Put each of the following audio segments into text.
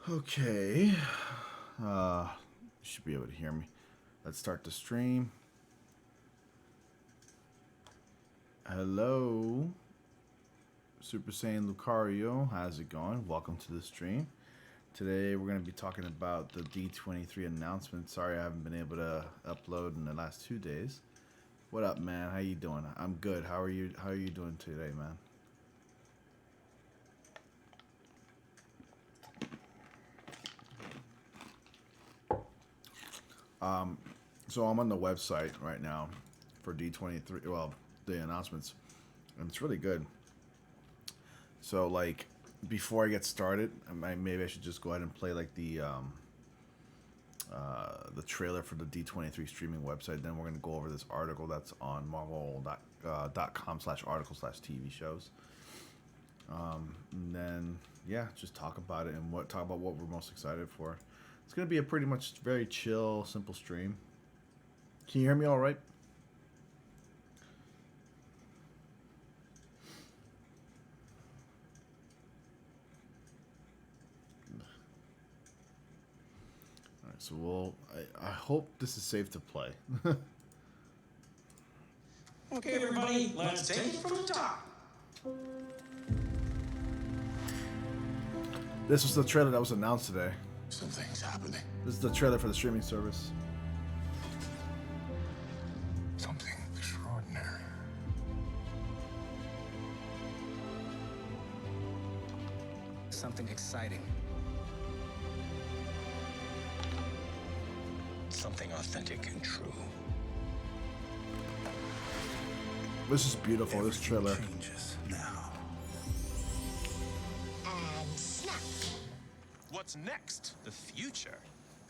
Okay. You should be able to hear me. Let's start the stream. Hello, Super Saiyan Lucario. How's it going? Welcome to the stream. Today we're going to be talking about the D23 announcement. Sorry I haven't been able to upload in the last 2 days. What up, man? How you doing? I'm good. How are you? How are you doing today, man? So I'm on the website right now for D23. Well, the announcements, and it's really good. So like, before I get started, maybe I should just go ahead and play like the trailer for the D23 streaming website. Then we're gonna go over this article that's on marvel.com/article/TV shows. And then yeah, just talk about it and talk about what we're most excited for. It's gonna be a pretty much very chill, simple stream. Can you hear me all right? All right, so I hope this is safe to play. Okay, everybody, let's take it from the top. This was the trailer that was announced today. Something's happening. This is the trailer for the streaming service. Something extraordinary. Something exciting. Something authentic and true. This is beautiful, this trailer. Changes now. And snap. What's next? The future.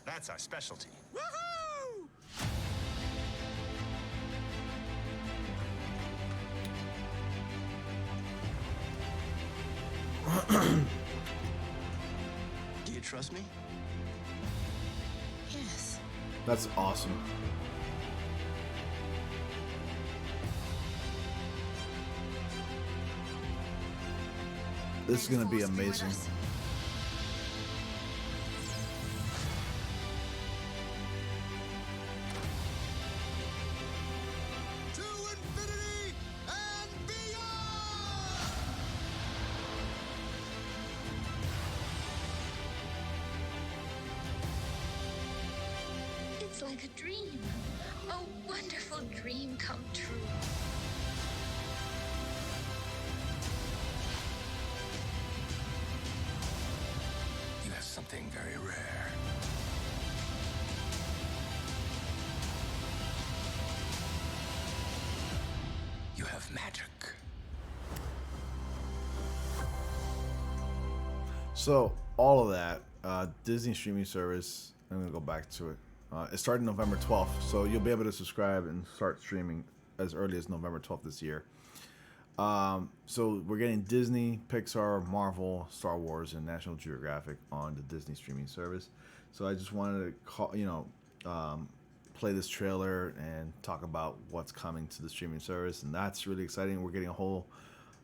That's our specialty. Woohoo! Do you trust me? Yes. That's awesome. This is gonna be amazing. To infinity and beyond! It's like a dream. A wonderful dream come true. You have something very rare. You have magic. So all of that, Disney streaming service. I'm gonna go back to it. It started November 12th, so you'll be able to subscribe and start streaming as early as November 12th this year. So we're getting Disney, Pixar, Marvel, Star Wars, and National Geographic on the Disney streaming service. So I just wanted to play this trailer and talk about what's coming to the streaming service, and that's really exciting. We're getting a whole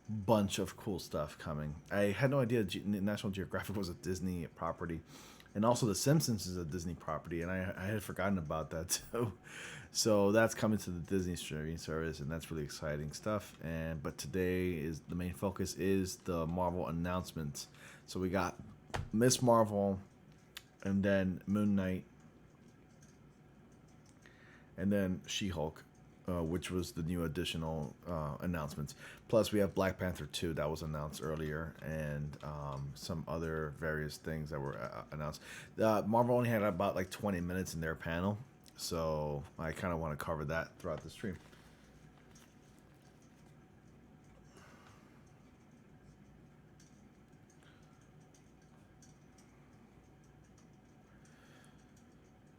bunch of cool stuff coming. I had no idea National Geographic was a Disney property, and also The Simpsons is a Disney property, and I had forgotten about that too. So that's coming to the Disney streaming service, and that's really exciting stuff. But today is the main focus is the Marvel announcements. So we got Miss Marvel, and then Moon Knight, and then She-Hulk, which was the new additional announcements. Plus, we have Black Panther 2 that was announced earlier, and some other various things that were announced. Marvel only had about like 20 minutes in their panel, so I kind of want to cover that throughout the stream.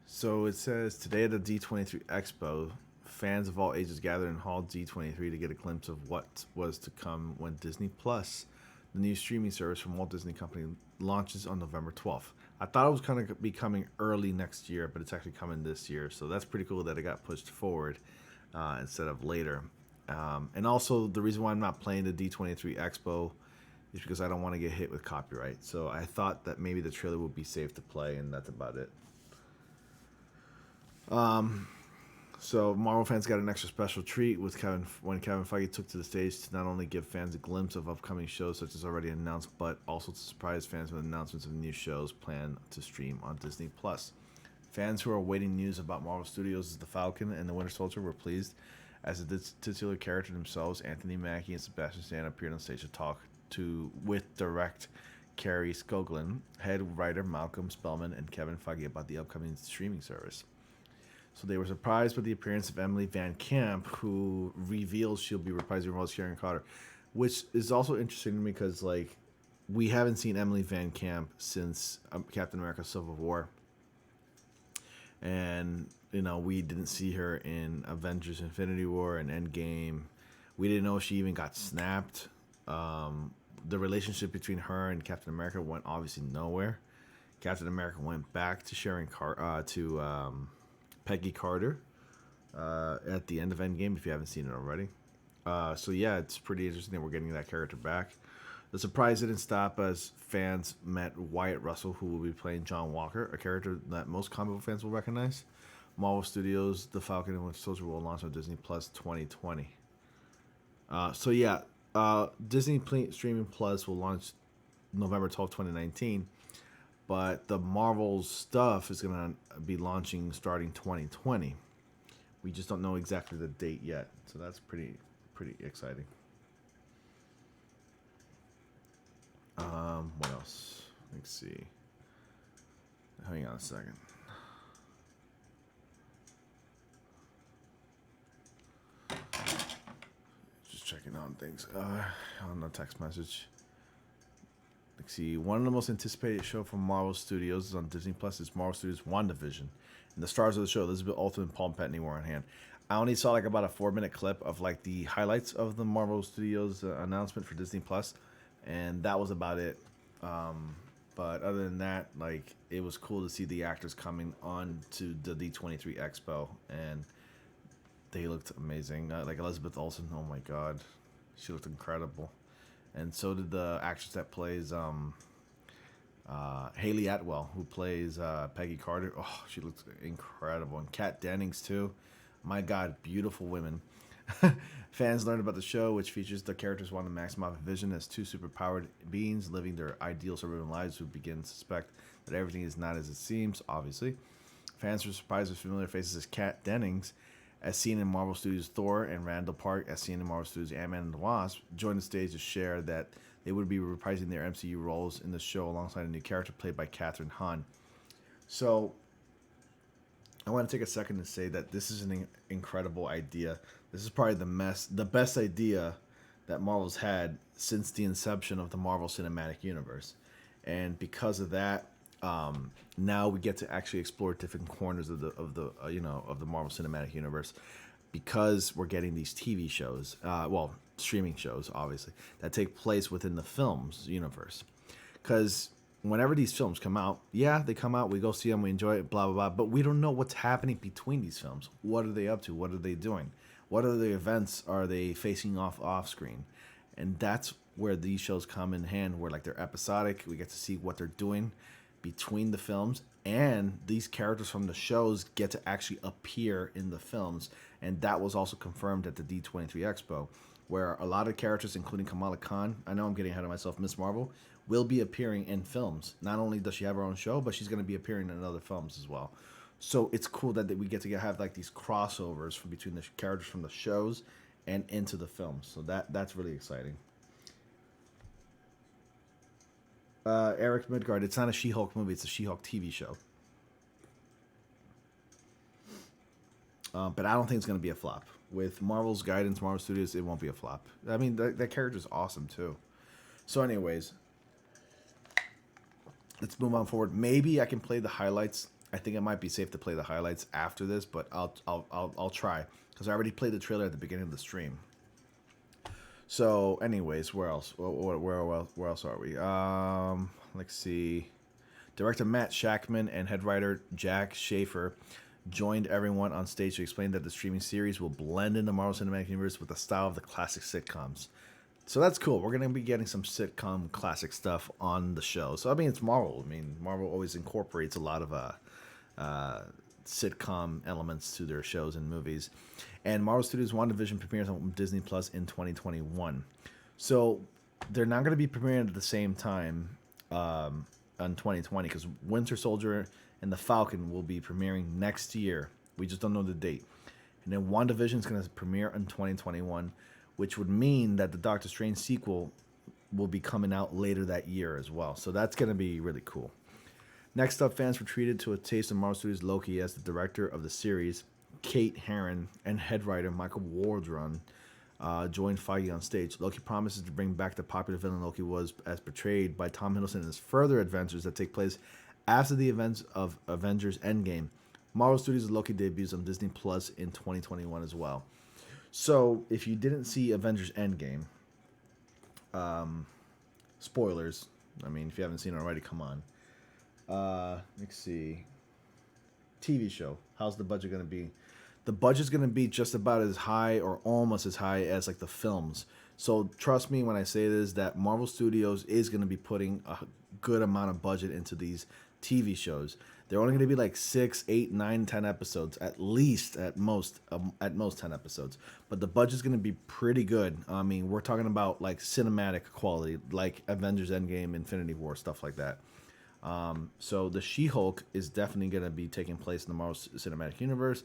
So it says today at the D23 Expo, fans of all ages gathered in Hall D23 to get a glimpse of what was to come when Disney Plus, the new streaming service from Walt Disney Company, launches on November 12th. I thought it was going to be coming early next year, but it's actually coming this year. So that's pretty cool that it got pushed forward instead of later. And also, the reason why I'm not playing the D23 Expo is because I don't want to get hit with copyright. So I thought that maybe the trailer would be safe to play, and that's about it. So Marvel fans got an extra special treat with when Kevin Feige took to the stage to not only give fans a glimpse of upcoming shows such as already announced, but also to surprise fans with announcements of new shows planned to stream on Disney+. Fans who are awaiting news about Marvel Studios' The Falcon and the Winter Soldier were pleased, as the titular character themselves, Anthony Mackie and Sebastian Stan, appeared on stage to talk with direct Carrie Skoglund, head writer Malcolm Spellman, and Kevin Feige about the upcoming streaming service. So they were surprised with the appearance of Emily Van Camp, who reveals she'll be reprising roles Sharon Carter, which is also interesting to me because, like, we haven't seen Emily Van Camp since Captain America: Civil War, and we didn't see her in Avengers: Infinity War and Endgame. We didn't know if she even got snapped. The relationship between her and Captain America went obviously nowhere. Captain America went back to Peggy Carter at the end of Endgame, if you haven't seen it already. So yeah, it's pretty interesting that we're getting that character back. The surprise didn't stop as fans met Wyatt Russell, who will be playing John Walker, a character that most comic book fans will recognize. Marvel Studios' The Falcon and Winter Soldier will launch on Disney Plus 2020. So yeah, Disney Streaming Plus will launch November 12, 2019. But the Marvel stuff is going to be launching starting 2020. We just don't know exactly the date yet. So that's pretty exciting. What else? Let's see. Hang on a second. Just checking on things. On the text message. Let's see. One of the most anticipated show from Marvel Studios is on Disney Plus. It's Marvel Studios' WandaVision. And the stars of the show, Elizabeth Olsen and Paul Bettany, were on hand. I only saw like about a 4-minute clip of like the highlights of the Marvel Studios announcement for Disney Plus, and that was about it. But other than that, like, it was cool to see the actors coming on to the D23 Expo, and they looked amazing. Like Elizabeth Olsen, oh my god, she looked incredible, and so did the actress that plays Haley Atwell, who plays Peggy Carter. Oh, she looks incredible, and Kat Dennings too. My god, beautiful women. Fans learned about the show, which features the characters wanting to maximize vision as two superpowered beings living their ideal suburban lives who begin to suspect that everything is not as it seems, obviously. Fans were surprised with familiar faces as Kat Dennings, as seen in Marvel Studios' Thor, and Randall Park, as seen in Marvel Studios' Ant-Man and the Wasp, joined the stage to share that they would be reprising their MCU roles in the show alongside a new character played by Katherine Hahn. So, I want to take a second to say that this is an incredible idea. This is probably the best idea that Marvel's had since the inception of the Marvel Cinematic Universe, and because of that, now we get to actually explore different corners of the Marvel Cinematic Universe, because we're getting these TV shows, streaming shows, obviously, that take place within the films universe. Because whenever these films come out, they come out, we go see them, we enjoy it, blah, blah, blah, but we don't know what's happening between these films. What are they up to? What are they doing? What other events are they facing off screen? And that's where these shows come in hand, where like they're episodic. We get to see what they're doing between the films, and these characters from the shows get to actually appear in the films. And that was also confirmed at the D23 Expo, where a lot of characters, including Kamala Khan, I know I'm getting ahead of myself, Miss Marvel, will be appearing in films. Not only does she have her own show, but she's going to be appearing in other films as well. So it's cool that we get to have like these crossovers from between the characters from the shows and into the films. So that's really exciting. Eric Midgard, it's not a She-Hulk movie, it's a She-Hulk TV show. But I don't think it's going to be a flop. With Marvel's guidance, Marvel Studios, it won't be a flop. I mean, that character's awesome too. So anyways, let's move on forward. Maybe I can play the highlights. I think it might be safe to play the highlights after this, but I'll try, because I already played the trailer at the beginning of the stream. So, anyways, where else? Where else are we? Let's see. Director Matt Shakman and head writer Jack Schaefer joined everyone on stage to explain that the streaming series will blend in the Marvel Cinematic Universe with the style of the classic sitcoms. So that's cool. We're gonna be getting some sitcom classic stuff on the show. So I mean, it's Marvel. I mean, Marvel always incorporates a lot of sitcom elements to their shows and movies. And Marvel Studios WandaVision premieres on Disney Plus in 2021. So they're not going to be premiering at the same time on 2020 because Winter Soldier and the Falcon will be premiering next year. We just don't know the date. And then WandaVision is going to premiere in 2021, which would mean that the Doctor Strange sequel will be coming out later that year as well. So that's going to be really cool. Next up, fans were treated to a taste of Marvel Studios' Loki as the director of the series, Kate Herron, and head writer Michael Wardron joined Feige on stage. Loki promises to bring back the popular villain Loki was as portrayed by Tom Hiddleston in his further adventures that take place after the events of Avengers Endgame. Marvel Studios' Loki debuts on Disney Plus in 2021 as well. So, if you didn't see Avengers Endgame, spoilers. I mean, if you haven't seen it already, come on. Let's see. TV show. How's the budget going to be? The budget's going to be just about as high or almost as high as like the films. So trust me when I say this, that Marvel Studios is going to be putting a good amount of budget into these TV shows. They're only going to be like 6, 8, 9, 10 episodes at least, at most 10 episodes. But the budget's going to be pretty good. I mean, we're talking about like cinematic quality, like Avengers Endgame, Infinity War, stuff like that. So the She-Hulk is definitely going to be taking place in the Marvel Cinematic Universe.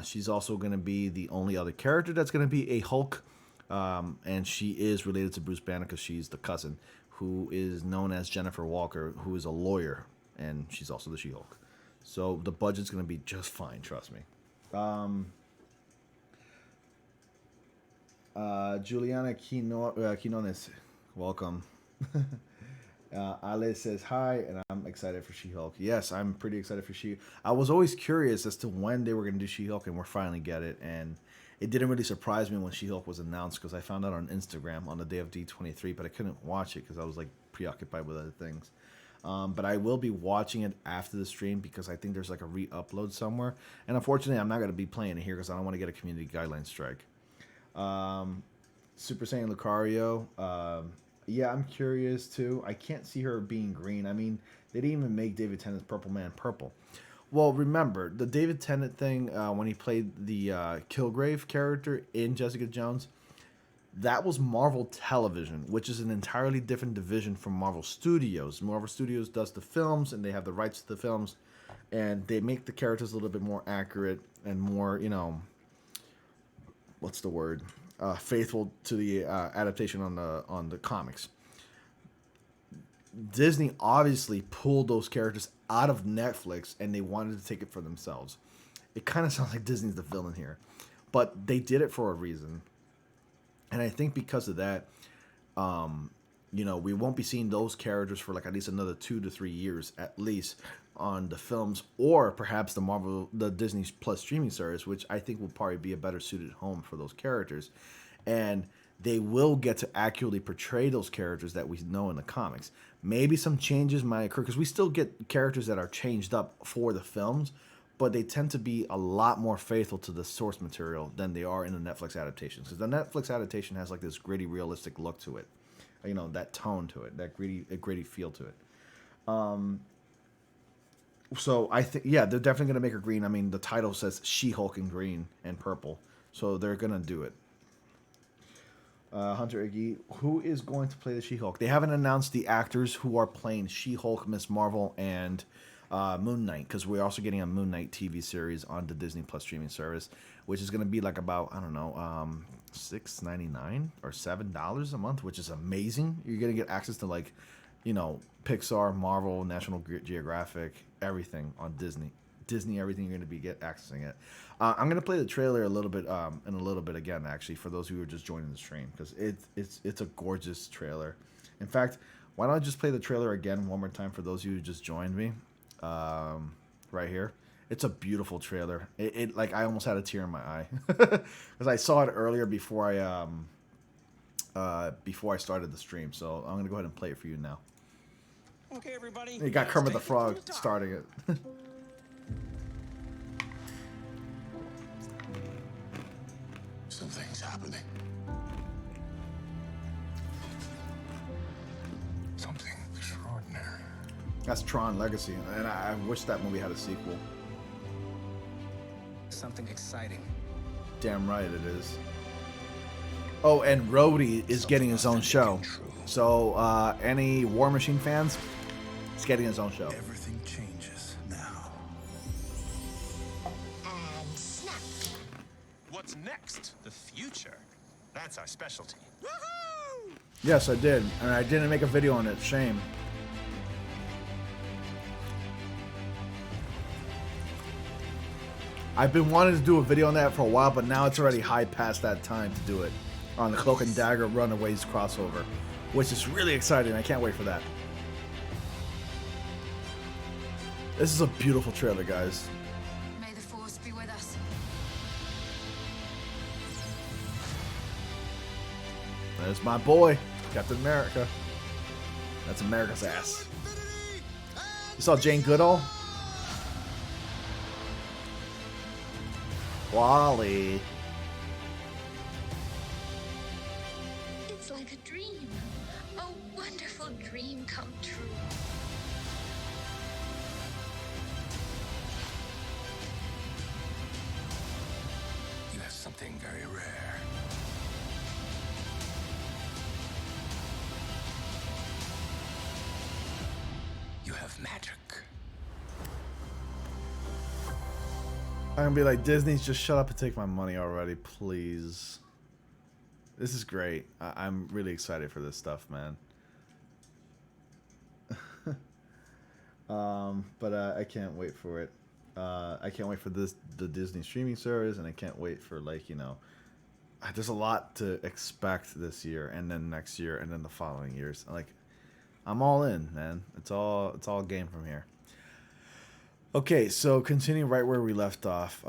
She's also going to be the only other character that's going to be a Hulk. And she is related to Bruce Banner because she's the cousin who is known as Jennifer Walker, who is a lawyer. And she's also the She-Hulk. So the budget's going to be just fine, trust me. Juliana Quinones, welcome. Ale says hi, and I'm excited for She-Hulk. Yes, I'm pretty excited for She-Hulk. I was always curious as to when they were going to do She-Hulk, and we're finally get it. And it didn't really surprise me when She-Hulk was announced because I found out on Instagram on the day of D23, but I couldn't watch it because I was like preoccupied with other things. But I will be watching it after the stream because I think there's like a re-upload somewhere. And unfortunately, I'm not going to be playing it here because I don't want to get a community guideline strike. Super Saiyan Lucario. Yeah, I'm curious too. I can't see her being green. I mean, they didn't even make David Tennant's Purple Man purple. Well, remember, the David Tennant thing when he played the Kilgrave character in Jessica Jones, that was Marvel Television, which is an entirely different division from Marvel Studios. Marvel Studios does the films, and they have the rights to the films, and they make the characters a little bit more accurate and more, what's the word? Faithful to the adaptation on the comics. Disney obviously pulled those characters out of Netflix, and they wanted to take it for themselves. It kind of sounds like Disney's the villain here, but they did it for a reason. And I think because of that, we won't be seeing those characters for like at least another 2 to 3 years at least on the films, or perhaps the Disney Plus streaming service, which I think will probably be a better suited home for those characters. And they will get to accurately portray those characters that we know in the comics. Maybe some changes might occur because we still get characters that are changed up for the films, but they tend to be a lot more faithful to the source material than they are in the Netflix adaptations. Because the Netflix adaptation has like this gritty, realistic look to it. That tone to it, that gritty feel to it. So I think, yeah, they're definitely going to make her green. I mean, the title says She-Hulk in green and purple. So they're going to do it. Hunter Iggy, who is going to play the She-Hulk? They haven't announced the actors who are playing She-Hulk, Ms. Marvel, and Moon Knight, because we're also getting a Moon Knight TV series on the Disney Plus streaming service, which is going to be like about, I don't know, $6.99 or $7 a month, which is amazing. You're going to get access to like, Pixar, Marvel, National Geographic, everything on Disney. Everything you're going to be accessing it. I'm going to play the trailer a little bit in a little bit again, actually, for those who are just joining the stream, because it's a gorgeous trailer. In fact, why don't I just play the trailer again one more time for those of you who just joined me, right here. It's a beautiful trailer. It like I almost had a tear in my eye because I saw it earlier before I started the stream. So I'm gonna go ahead and play it for you now. Okay, everybody. You got let's Kermit the take it from Frog the top. starting it. Something's happening. That's Tron Legacy, and I wish that movie had a sequel. Something exciting. Damn right it is. Oh, and Rhodey is getting his own show. So, any War Machine fans, he's getting his own show. Everything changes now. And snap. What's next? The future. That's our specialty. Woohoo! Yes, I did, and I didn't make a video on it. Shame. I've been wanting to do a video on that for a while, but now it's already high past that time to do it on the Cloak and Dagger Runaways crossover, which is really exciting. I can't wait for that. This is a beautiful trailer, guys. May the force be with us. There's my boy, Captain America. That's America's ass. You saw Jane Goodall? Wally. It's like a dream. A wonderful dream come true. You have something very rare. You have magic. I'm gonna be like, Disney, just shut up and take my money already, please. This is great. I'm really excited for this stuff, man. But I can't wait for it. I can't wait for the Disney streaming service, and I can't wait for, like, you know, there's a lot to expect this year, and then next year, and then the following years. Like, I'm all in, man. It's all game from here. Okay, so continue right where we left off.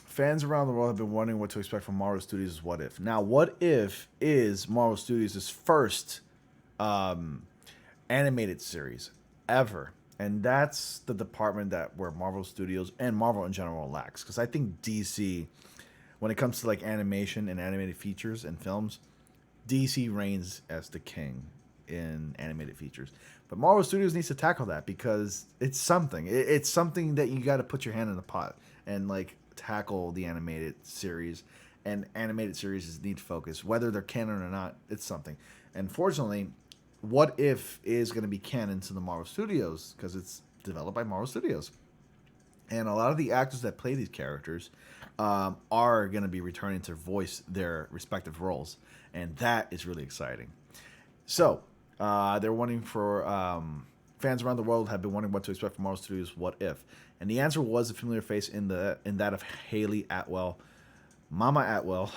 Fans around the world have been wondering what to expect from Marvel Studios' What If. Now, What If is Marvel Studios' first animated series ever. And that's the department where Marvel Studios and Marvel in general lacks. Because I think DC, when it comes to like animation and animated features and films, DC reigns as the king in animated features. But Marvel Studios needs to tackle that because it's something. It's something that you got to put your hand in the pot and like tackle the animated series. And animated series need focus, whether they're canon or not. It's something. And fortunately, What If is going to be canon to the Marvel Studios because it's developed by Marvel Studios. And a lot of the actors that play these characters are going to be returning to voice their respective roles. And that is really exciting. So, they're wondering for fans around the world have been wondering what to expect from Marvel Studios' What If, and the answer was a familiar face in that of Haley Atwell, Mama Atwell.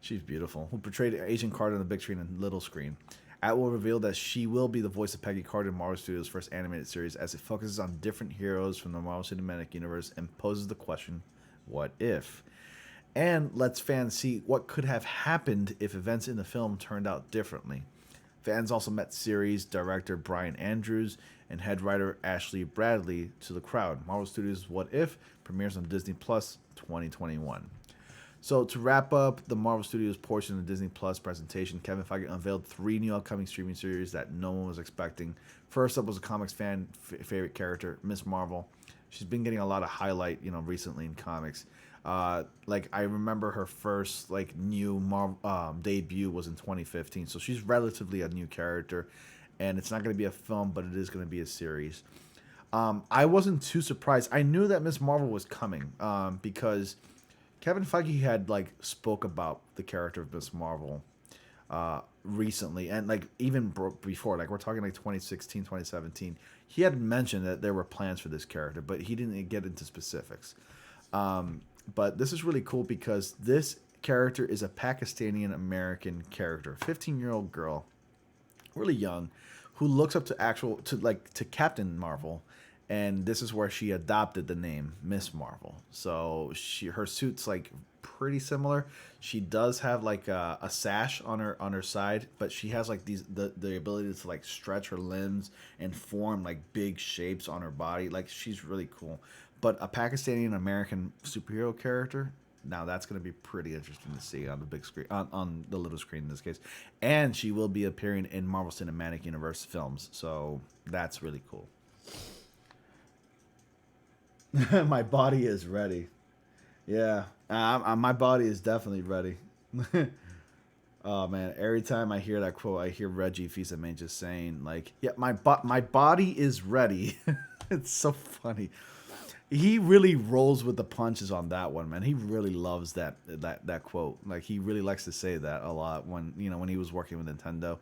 She's beautiful. Who portrayed Agent Carter on the big screen and little screen. Atwell revealed that she will be the voice of Peggy Carter in Marvel Studios' first animated series, as it focuses on different heroes from the Marvel Cinematic Universe and poses the question, "What if?" And lets fans see what could have happened if events in the film turned out differently. Fans also met series director Brian Andrews and head writer Ashley Bradley to the crowd. Marvel Studios' What If premieres on Disney Plus 2021. So to wrap up the Marvel Studios portion of the Disney Plus presentation, Kevin Feige unveiled 3 new upcoming streaming series that no one was expecting. First up was a comics fan favorite character, Miss Marvel. She's been getting a lot of highlight, recently in comics. Like I remember her first new Marvel debut was in 2015, so she's relatively a new character, and it's not going to be a film, but it is going to be a series. I wasn't too surprised. I knew that Miss Marvel was coming because Kevin Feige had spoke about the character of Miss Marvel recently, and even before, we're talking 2016, 2017. He had mentioned that there were plans for this character, but he didn't get into specifics. But this is really cool because this character is a Pakistani American character, 15-year-old girl, really young, who looks up to Captain Marvel, and this is where she adopted the name Miss Marvel. So her suit's pretty similar. She does have a sash on her side, but she has the ability to stretch her limbs and form big shapes on her body. She's really cool. But a Pakistani American superhero character, Now that's going to be pretty interesting to see on the big screen, on the little screen in this case. And she will be appearing in Marvel Cinematic Universe films, so that's really cool. My body is ready. Yeah, my body is definitely ready. Oh man, every time I hear that quote, I hear Reggie Fils-Aimé just saying like, "Yeah, my body is ready." It's so funny. He really rolls with the punches on that one, man. He really loves that quote. Like he really likes to say that a lot when when he was working with Nintendo.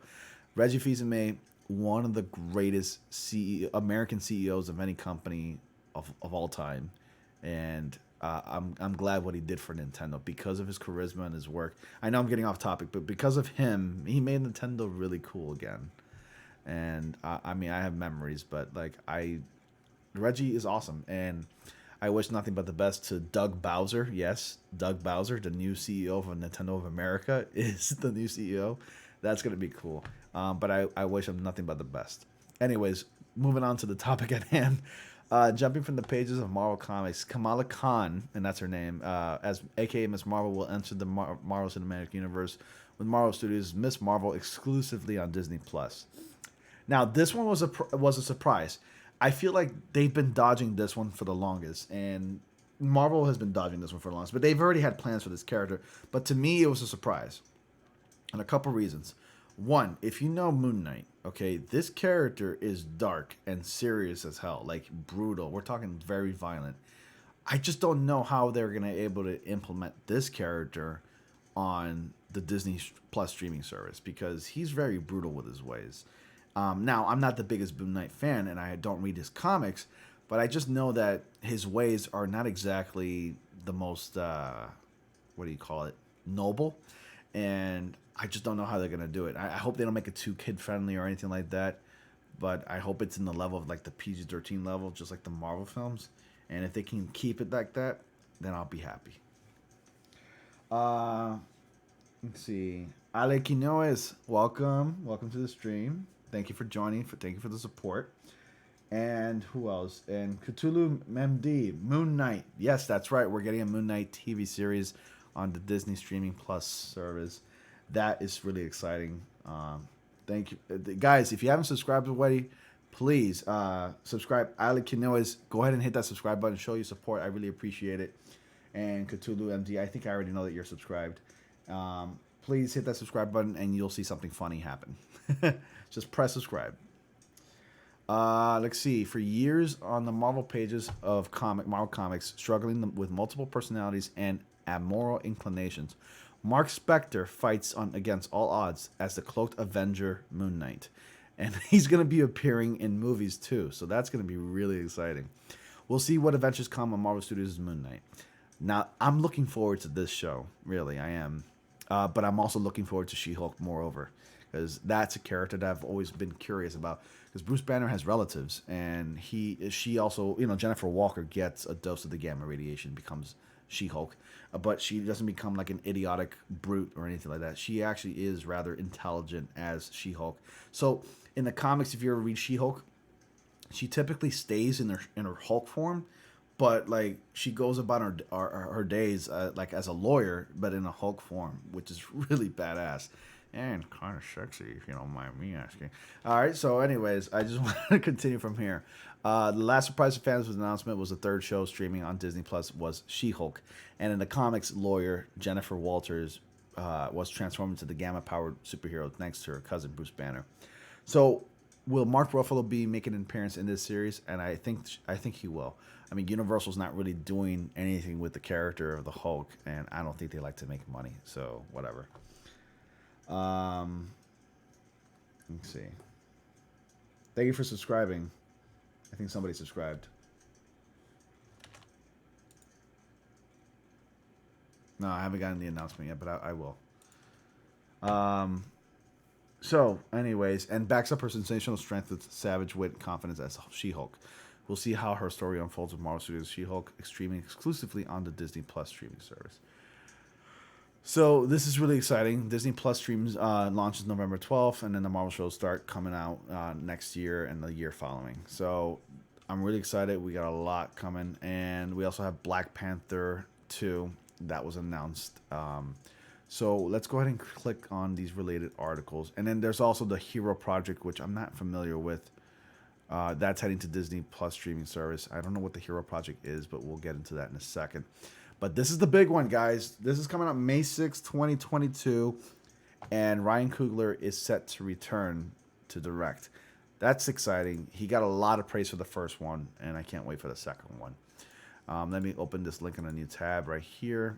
Reggie Fils-Aimé, one of the greatest American CEOs of any company of all time, and I'm glad what he did for Nintendo because of his charisma and his work. I know I'm getting off topic, but because of him, he made Nintendo really cool again. And I mean, I have memories, but like Reggie is awesome, and I wish nothing but the best to Doug Bowser. Yes, Doug Bowser, the new CEO of Nintendo of America, is the new CEO. That's gonna be cool. But I wish him nothing but the best. Anyways, moving on to the topic at hand. Jumping from the pages of Marvel Comics, Kamala Khan, and that's her name, as aka Miss Marvel, will enter the Marvel Cinematic Universe with Marvel Studios' Miss Marvel exclusively on Disney Plus. Now, this one was a surprise. I feel like they've been dodging this one for the longest, and Marvel has been dodging this one for the longest. But they've already had plans for this character. But to me, it was a surprise, and a couple reasons. One, if you know Moon Knight, okay, this character is dark and serious as hell, like brutal. We're talking very violent. I just don't know how they're gonna able to implement this character on the Disney Plus streaming service because he's very brutal with his ways. Now, I'm not the biggest Moon Knight fan, and I don't read his comics, but I just know that his ways are not exactly the most what do you call it, noble, and I just don't know how they're gonna do it. I hope they don't make it too kid friendly or anything like that, but I hope it's in the level of like the PG-13 level, just like the Marvel films. And if they can keep it like that, then I'll be happy. Let's see. Ale Quinoes, welcome to the stream. Thank you for joining. Thank you for the support. And who else? And Cthulhu MD, Moon Knight. Yes, that's right. We're getting a Moon Knight TV series on the Disney Streaming Plus service. That is really exciting. Thank you, guys. If you haven't subscribed already, please subscribe. Ali Quinoes, go ahead and hit that subscribe button. Show your support. I really appreciate it. And Cthulhu MD, I think I already know that you're subscribed. Please hit that subscribe button, and you'll see something funny happen. Just press subscribe. Let's see. For years on the Marvel pages of Marvel Comics, struggling with multiple personalities and amoral inclinations, Mark Spector fights against all odds as the cloaked Avenger Moon Knight. And he's going to be appearing in movies too, so that's going to be really exciting. We'll see what adventures come on Marvel Studios' Moon Knight. Now, I'm looking forward to this show. Really, I am. But I'm also looking forward to She-Hulk moreover, because that's a character that I've always been curious about. Because Bruce Banner has relatives, and she also, Jennifer Walker gets a dose of the gamma radiation, becomes She-Hulk, but she doesn't become like an idiotic brute or anything like that. She actually is rather intelligent as She-Hulk. So in the comics, if you ever read She-Hulk, she typically stays in her Hulk form, but like she goes about her days like as a lawyer, but in a Hulk form, which is really badass and kind of sexy, if you don't mind me asking. All right, so anyways, I just want to continue from here. The last surprise to fans was announcement was the third show streaming on Disney Plus was She-Hulk, and in the comics, lawyer Jennifer Walters was transformed into the gamma-powered superhero thanks to her cousin Bruce Banner. So, will Mark Ruffalo be making an appearance in this series? And I think he will. I mean, Universal's not really doing anything with the character of the Hulk, and I don't think they like to make money. So whatever. Let's see. Thank you for subscribing. I think somebody subscribed. No, I haven't gotten the announcement yet, but I will. So, anyways, and backs up her sensational strength with savage wit and confidence as She-Hulk. We'll see how her story unfolds with Marvel Studios' She-Hulk, streaming exclusively on the Disney Plus streaming service. So this is really exciting. Disney Plus streams launches November 12th, and then the Marvel shows start coming out next year and the year following. So I'm really excited. We got a lot coming, and we also have Black Panther 2 that was announced. So let's go ahead and click on these related articles. And then there's also the Hero Project, which I'm not familiar with. That's heading to Disney Plus streaming service. I don't know what the Hero Project is, but we'll get into that in a second. But this is the big one, guys. This is coming out May 6, 2022. And Ryan Coogler is set to return to direct. That's exciting. He got a lot of praise for the first one, and I can't wait for the second one. Let me open this link in a new tab right here.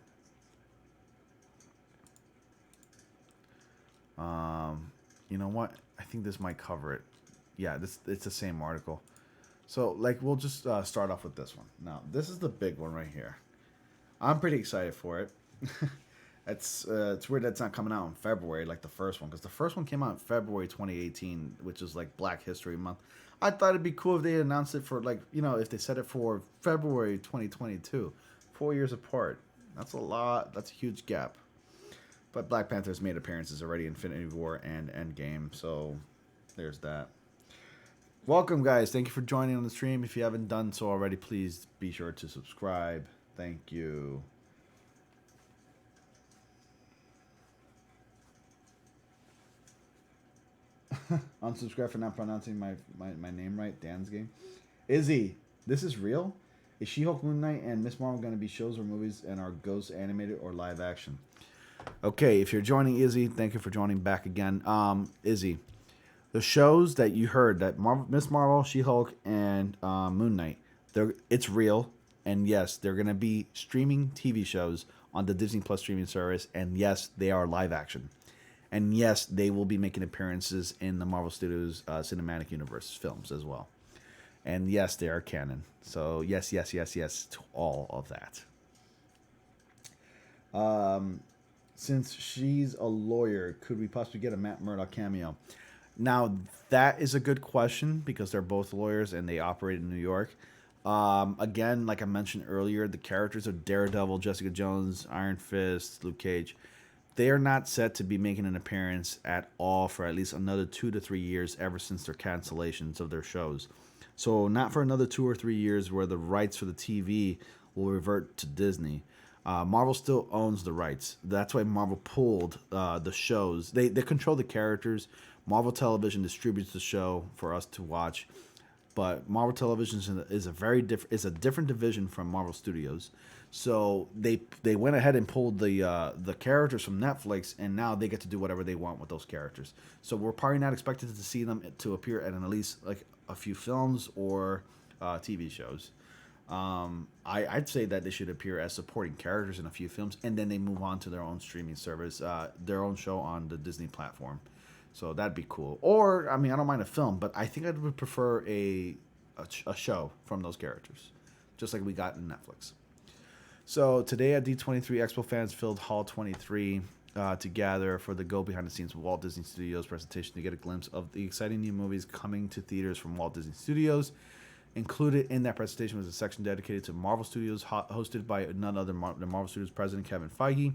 You know what? I think this might cover it. Yeah, it's the same article. So, like, we'll just start off with this one. Now, this is the big one right here. I'm pretty excited for it. It's weird that's not coming out in February like the first one, because the first one came out in February 2018, which is like Black History Month. I thought it'd be cool if they announced it for, like, you know, if they set it for February 2022, 4 years apart. That's a lot. That's a huge gap. But Black Panther's made appearances already, Infinity War and Endgame, so there's that. Welcome, guys. Thank you for joining on the stream. If you haven't done so already, please be sure to subscribe. Thank you. Unsubscribe for not pronouncing my name right. Dan's game. Izzy, this is real? Is She-Hulk, Moon Knight, and Miss Marvel going to be shows or movies, and are ghosts animated or live action? Okay, if you're joining Izzy, thank you for joining back again. Izzy, the shows that you heard, that Miss Marvel, She-Hulk, and Moon Knight, it's real. And yes, they're going to be streaming TV shows on the Disney Plus streaming service. And yes, they are live action. And yes, they will be making appearances in the Marvel Studios Cinematic Universe films as well. And yes, they are canon. So yes to all of that. Since she's a lawyer, could we possibly get a Matt Murdock cameo? Now, that is a good question, because they're both lawyers and they operate in New York. Again, like I mentioned earlier, the characters of Daredevil, Jessica Jones, Iron Fist, Luke Cage, they are not set to be making an appearance at all for at least another 2 to 3 years ever since their cancellations of their shows. So not for another 2 or 3 years where the rights for the TV will revert to Disney. Marvel still owns the rights. That's why Marvel pulled the shows. They control the characters. Marvel Television distributes the show for us to watch. But Marvel Television is a different division from Marvel Studios. So they went ahead and pulled the characters from Netflix, and now they get to do whatever they want with those characters. So we're probably not expected to see them to appear at least like a few films or TV shows. I'd say that they should appear as supporting characters in a few films, and then they move on to their own streaming service, their own show on the Disney platform. So that'd be cool. Or, I mean, I don't mind a film, but I think I would prefer a show from those characters, just like we got in Netflix. So today at D23, Expo fans filled Hall 23 to gather for the Go Behind the Scenes Walt Disney Studios presentation to get a glimpse of the exciting new movies coming to theaters from Walt Disney Studios. Included in that presentation was a section dedicated to Marvel Studios, hosted by none other than the Marvel Studios president, Kevin Feige.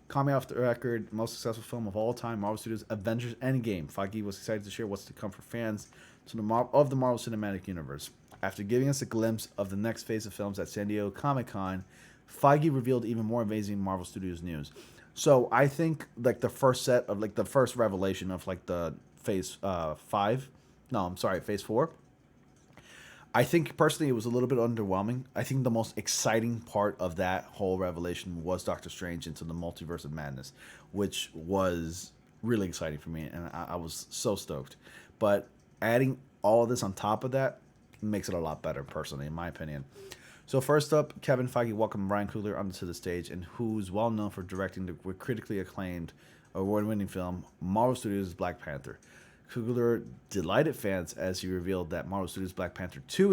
Coming off the record, most successful film of all time, Marvel Studios' Avengers Endgame. Feige was excited to share what's to come for fans of the Marvel Cinematic Universe. After giving us a glimpse of the next phase of films at San Diego Comic-Con, Feige revealed even more amazing Marvel Studios news. So I think like the first set of like the first revelation of like the phase 4. I think personally it was a little bit underwhelming. I think the most exciting part of that whole revelation was Doctor Strange into the Multiverse of Madness, which was really exciting for me, and I was so stoked. But adding all of this on top of that makes it a lot better, personally, in my opinion. So first up, Kevin Feige welcomed Ryan Coogler onto the stage, and who's well known for directing the critically acclaimed, award-winning film Marvel Studios' Black Panther. Coogler delighted fans as he revealed that Marvel Studios' Black Panther 2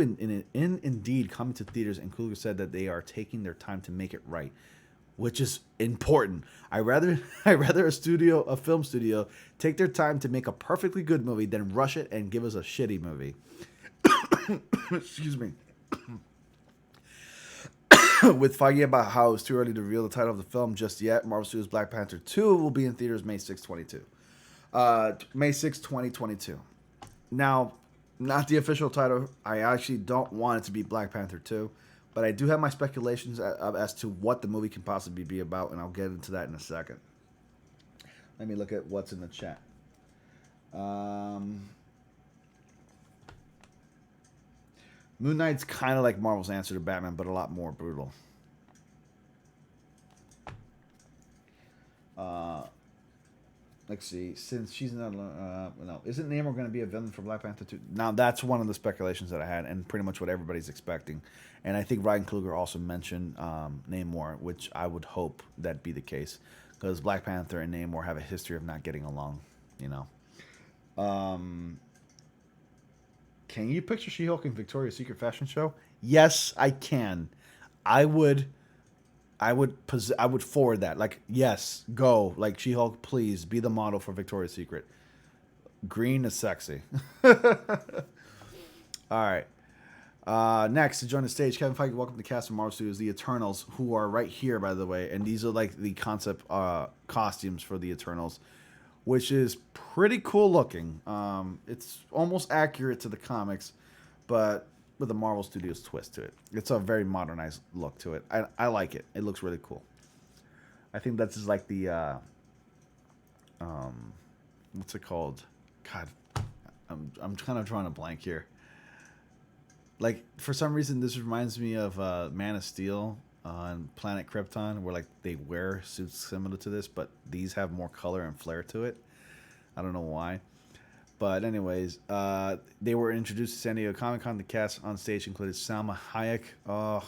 indeed coming to theaters, and Coogler said that they are taking their time to make it right, which is important. I rather a film studio take their time to make a perfectly good movie than rush it and give us a shitty movie. Excuse me. With Feige about how it's too early to reveal the title of the film just yet, Marvel Studios' Black Panther 2 will be in theaters May 6, 2022. Now, not the official title. I actually don't want it to be Black Panther 2, But I do have my speculations as to what the movie can possibly be about, and I'll get into that in a second. Let me look at what's in the chat. Moon Knight's kind of like Marvel's answer to Batman, but a lot more brutal. Let's see. Since she's not, no, isn't Namor going to be a villain for Black Panther 2? Now that's one of the speculations that I had, and pretty much what everybody's expecting. And I think Ryan Coogler also mentioned Namor, which I would hope that be the case, because Black Panther and Namor have a history of not getting along. You know. Can you picture She-Hulk in Victoria's Secret fashion show? Yes, I can. I would forward that. Like, yes, go. Like, She-Hulk, please be the model for Victoria's Secret. Green is sexy. All right. Next, to join the stage, Kevin Feige, welcome to the cast of Marvel Studios, the Eternals, who are right here, by the way. And these are like the concept costumes for the Eternals, which is pretty cool looking. It's almost accurate to the comics, but with a Marvel Studios twist to it. It's a very modernized look to it. I like it. It looks really cool. I think that's just like the what's it called? God, I'm kind of drawing a blank here. Like, for some reason, this reminds me of Man of Steel on Planet Krypton, where like they wear suits similar to this, but these have more color and flair to it. I don't know why. But anyways, they were introduced to San Diego Comic-Con. The cast on stage included Salma Hayek. Oh,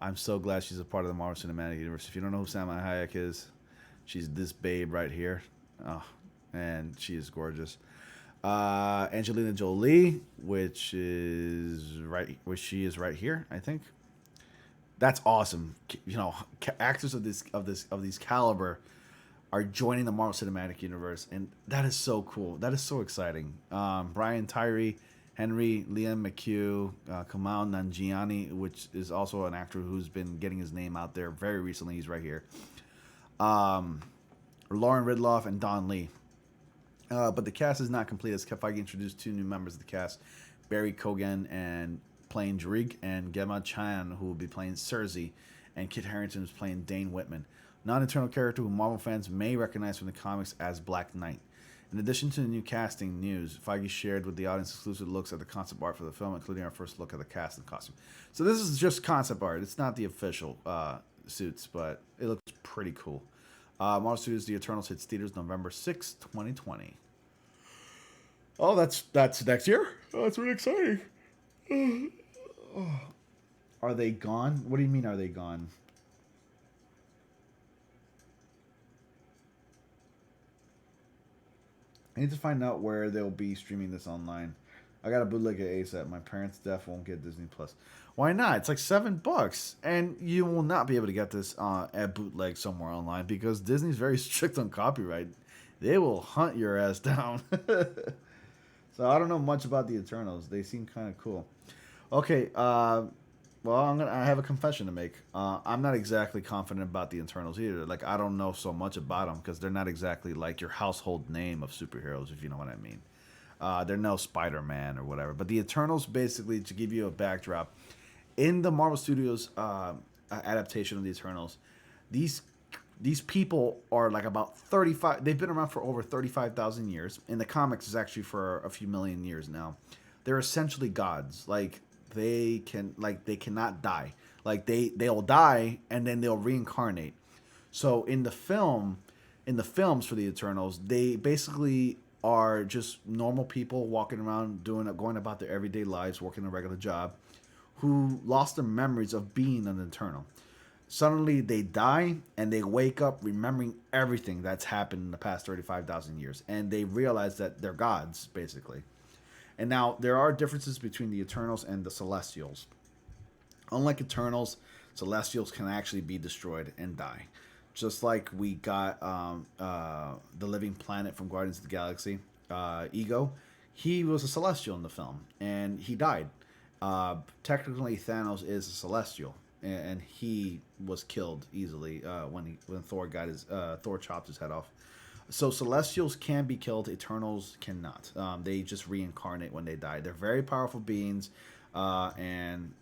I'm so glad she's a part of the Marvel Cinematic Universe. If you don't know who Salma Hayek is, she's this babe right here. Oh, and she is gorgeous. Angelina Jolie, which she is right here, I think. That's awesome. You know, actors of these caliber are joining the Marvel Cinematic Universe, and that is so cool. That is so exciting. Brian Tyree Henry, Liam McHugh, Kumail Nanjiani, which is also an actor who's been getting his name out there very recently. He's right here. Lauren Ridloff and Don Lee. But the cast is not complete, as Feige introduced 2 new members of the cast, Barry Kogan and playing Druig, and Gemma Chan, who will be playing Cersei, and Kit Harington is playing Dane Whitman, non-eternal character who Marvel fans may recognize from the comics as Black Knight. In addition to the new casting news, Feige shared with the audience exclusive looks at the concept art for the film, including our first look at the cast and costume. So this is just concept art. It's not the official suits, but it looks pretty cool. Marvel Studios' The Eternals hits theaters November 6th, 2020. Oh, that's next year? Oh, that's really exciting. Are they gone? What do you mean, are they gone? I need to find out where they'll be streaming this online. I got a bootleg at ASAP. My parents def won't get Disney Plus. Why not? It's like $7, and you will not be able to get this at bootleg somewhere online because Disney's very strict on copyright. They will hunt your ass down. So I don't know much about the Eternals. They seem kind of cool. Okay, well, I have a confession to make. I'm not exactly confident about the Eternals either. Like, I don't know so much about them because they're not exactly like your household name of superheroes, if you know what I mean. They're no Spider-Man or whatever. But the Eternals, basically, to give you a backdrop, in the Marvel Studios adaptation of the Eternals, these people are like about 35. They've been around for over 35,000 years. In the comics, it's actually for a few million years now. They're essentially gods. Like, they cannot die. Like, they'll die and then they'll reincarnate. So in the films for the Eternals, they basically are just normal people walking around going about their everyday lives, working a regular job, who lost their memories of being an Eternal. Suddenly they die and they wake up remembering everything that's happened in the past 35,000 years, and they realize that they're gods, basically. And now there are differences between the Eternals and the Celestials. Unlike Eternals, Celestials can actually be destroyed and die. Just like we got the living planet from Guardians of the Galaxy, Ego. He was a Celestial in the film, and he died. Technically, Thanos is a Celestial, and he was killed easily when Thor chopped his head off. So Celestials can be killed, Eternals cannot. They just reincarnate when they die. They're very powerful beings, and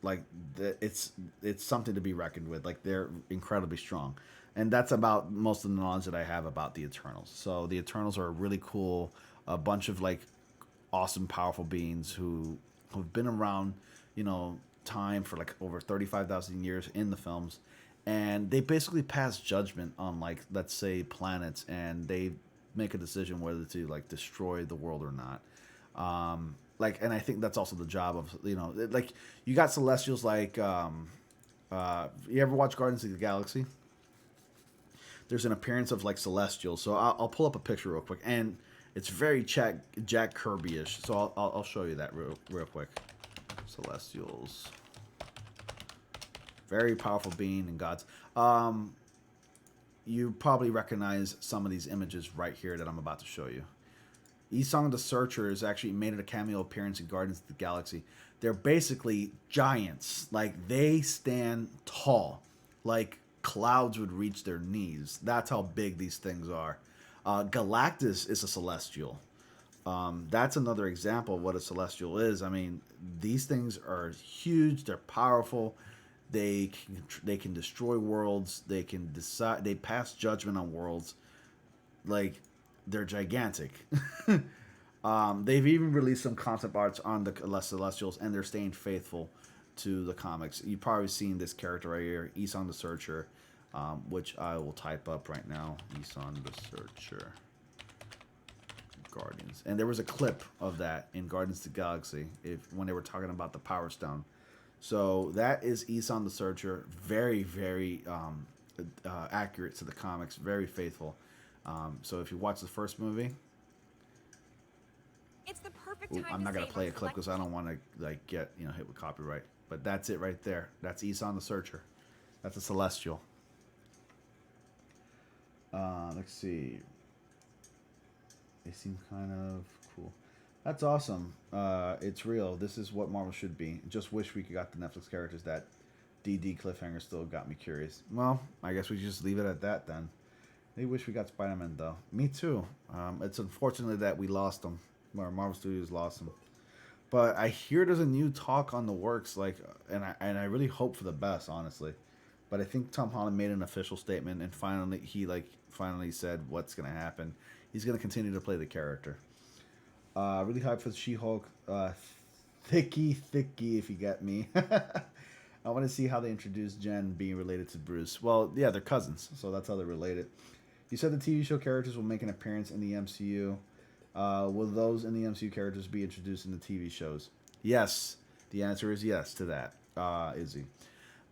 like it's something to be reckoned with. Like they're incredibly strong, and that's about most of the knowledge that I have about the Eternals. So the Eternals are really cool, a bunch of like awesome, powerful beings who've been around, time for like over 35,000 years in the films, and they basically pass judgment on like let's say planets, and they make a decision whether to like destroy the world or not. Like, and I think that's also the job of like you got Celestials like you ever watch Guardians of the Galaxy? There's an appearance of like Celestials, so I'll pull up a picture real quick, and it's very Jack Kirby-ish. So I'll show you that real quick. Celestials, very powerful being and gods. You probably recognize some of these images right here that I'm about to show you. Isong the Searcher has actually made a cameo appearance in Guardians of the Galaxy. They're basically giants. Like, they stand tall. Like, clouds would reach their knees. That's how big these things are. Galactus is a Celestial. That's another example of what a Celestial is. I mean, these things are huge. They're powerful. They can destroy worlds. They can decide. They pass judgment on worlds. Like, they're gigantic. They've even released some concept arts on the Celestials, and they're staying faithful to the comics. You've probably seen this character right here, Isong the Searcher, which I will type up right now. Isong the Searcher. Guardians. And there was a clip of that in Guardians of the Galaxy when they were talking about the Power Stone. So that is Isong the Searcher. Very, very accurate to the comics. Very faithful. So if you watch the first movie, it's the perfect time I'm not gonna play a clip because I don't want to like get hit with copyright. But that's it right there. That's Isong the Searcher. That's a Celestial. Let's see. They seem kind of cool. That's awesome. It's real. This is what Marvel should be. Just wish we got the Netflix characters. That DD cliffhanger still got me curious. Well, I guess we just leave it at that then. They wish we got Spider-Man though. Me too. It's unfortunate that we lost them. Or Marvel Studios lost them. But I hear there's a new talk on the works, like, and I really hope for the best, honestly. But I think Tom Holland made an official statement, and finally said what's gonna happen. He's gonna continue to play the character. Really hyped for the She-Hulk. Thicky, if you get me. I want to see how they introduce Jen being related to Bruce. Well, yeah, they're cousins, so that's how they're related. You said the TV show characters will make an appearance in the MCU. Will those in the MCU characters be introduced in the TV shows? Yes. The answer is yes to that, Izzy.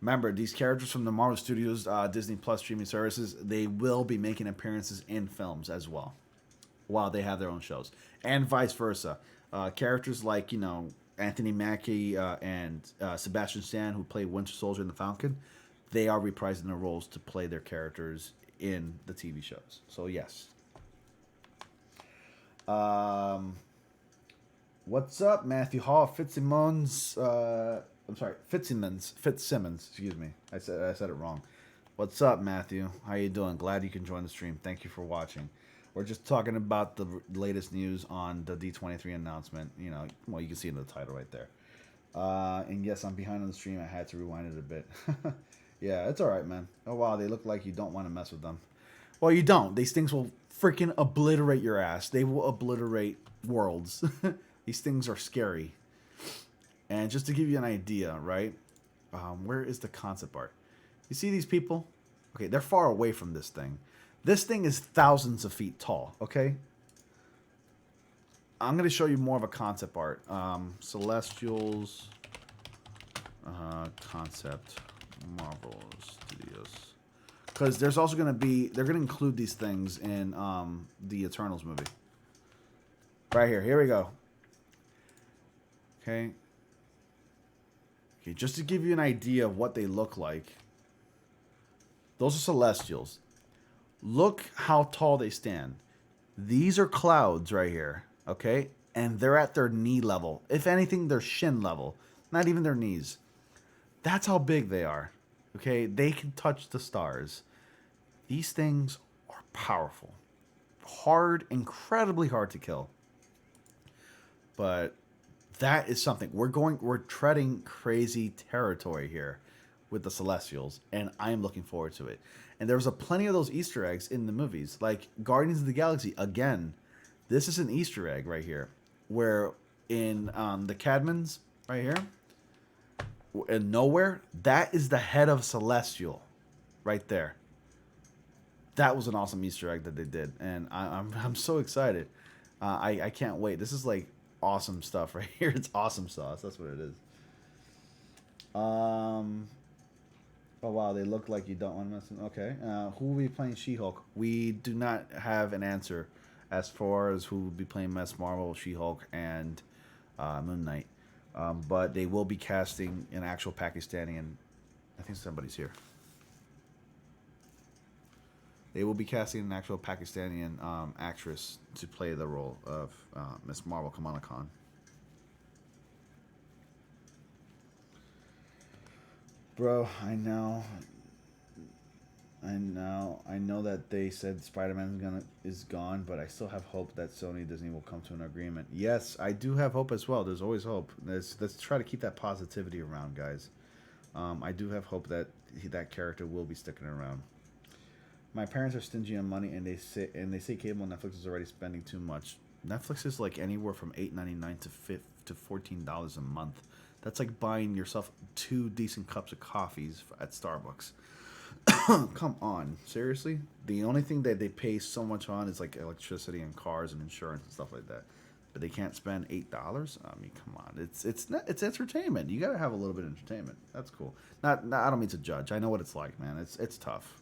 Remember, these characters from the Marvel Studios, Disney Plus streaming services, they will be making appearances in films as well, while they have their own shows. And vice versa. Characters like, Anthony Mackie and Sebastian Stan, who played Winter Soldier and the Falcon, they are reprising their roles to play their characters in the TV shows. So, yes. What's up, Matthew Hall? Fitzsimmons, excuse me. I said it wrong. What's up, Matthew? How you doing? Glad you can join the stream. Thank you for watching. We're just talking about the latest news on the D23 announcement. Well, you can see in the title right there. And yes, I'm behind on the stream. I had to rewind it a bit. Yeah, it's all right, man. Oh, wow, they look like you don't want to mess with them. Well, you don't. These things will freaking obliterate your ass. They will obliterate worlds. These things are scary. And just to give you an idea, right? Where is the concept art? You see these people? Okay, they're far away from this thing. This thing is thousands of feet tall, okay? I'm going to show you more of a concept art. Celestials concept Marvel Studios. Because there's also going to be... They're going to include these things in the Eternals movie. Right here. Here we go. Okay. Okay, just to give you an idea of what they look like. Those are Celestials. Look how tall they stand. These are clouds right here, okay? And they're at their knee level. If anything, their shin level. Not even their knees. That's how big they are, okay? They can touch the stars. These things are powerful. Hard, incredibly hard to kill. But that is something. We're treading crazy territory here with the Celestials, and I am looking forward to it. And there was a plenty of those Easter eggs in the movies, like Guardians of the Galaxy. Again, this is an Easter egg right here, where in the Cadmans right here, in nowhere, that is the head of Celestial, right there. That was an awesome Easter egg that they did, and I'm so excited. I can't wait. This is like awesome stuff right here. It's awesome sauce. That's what it is. Oh wow, they look like you don't want to mess with. Okay, who will be playing She-Hulk? We do not have an answer as far as who will be playing Ms. Marvel, She-Hulk, and Moon Knight. But they will be casting an actual Pakistani, and I think somebody's here. They will be casting an actual Pakistani actress to play the role of Ms. Marvel, Kamala Khan. Bro, I know that they said Spider-Man is gone, but I still have hope that Sony and Disney will come to an agreement. Yes, I do have hope as well. There's always hope. Let's try to keep that positivity around, guys. I do have hope that that character will be sticking around. My parents are stingy on money, and they say cable Netflix is already spending too much. Netflix is like anywhere from $8.99 to $14 a month. That's like buying yourself 2 decent cups of coffees at Starbucks. Come on, seriously? The only thing that they pay so much on is like electricity and cars and insurance and stuff like that. But they can't spend $8. I mean, come on. It's entertainment. You gotta have a little bit of entertainment. That's cool. I don't mean to judge. I know what it's like, man. It's tough.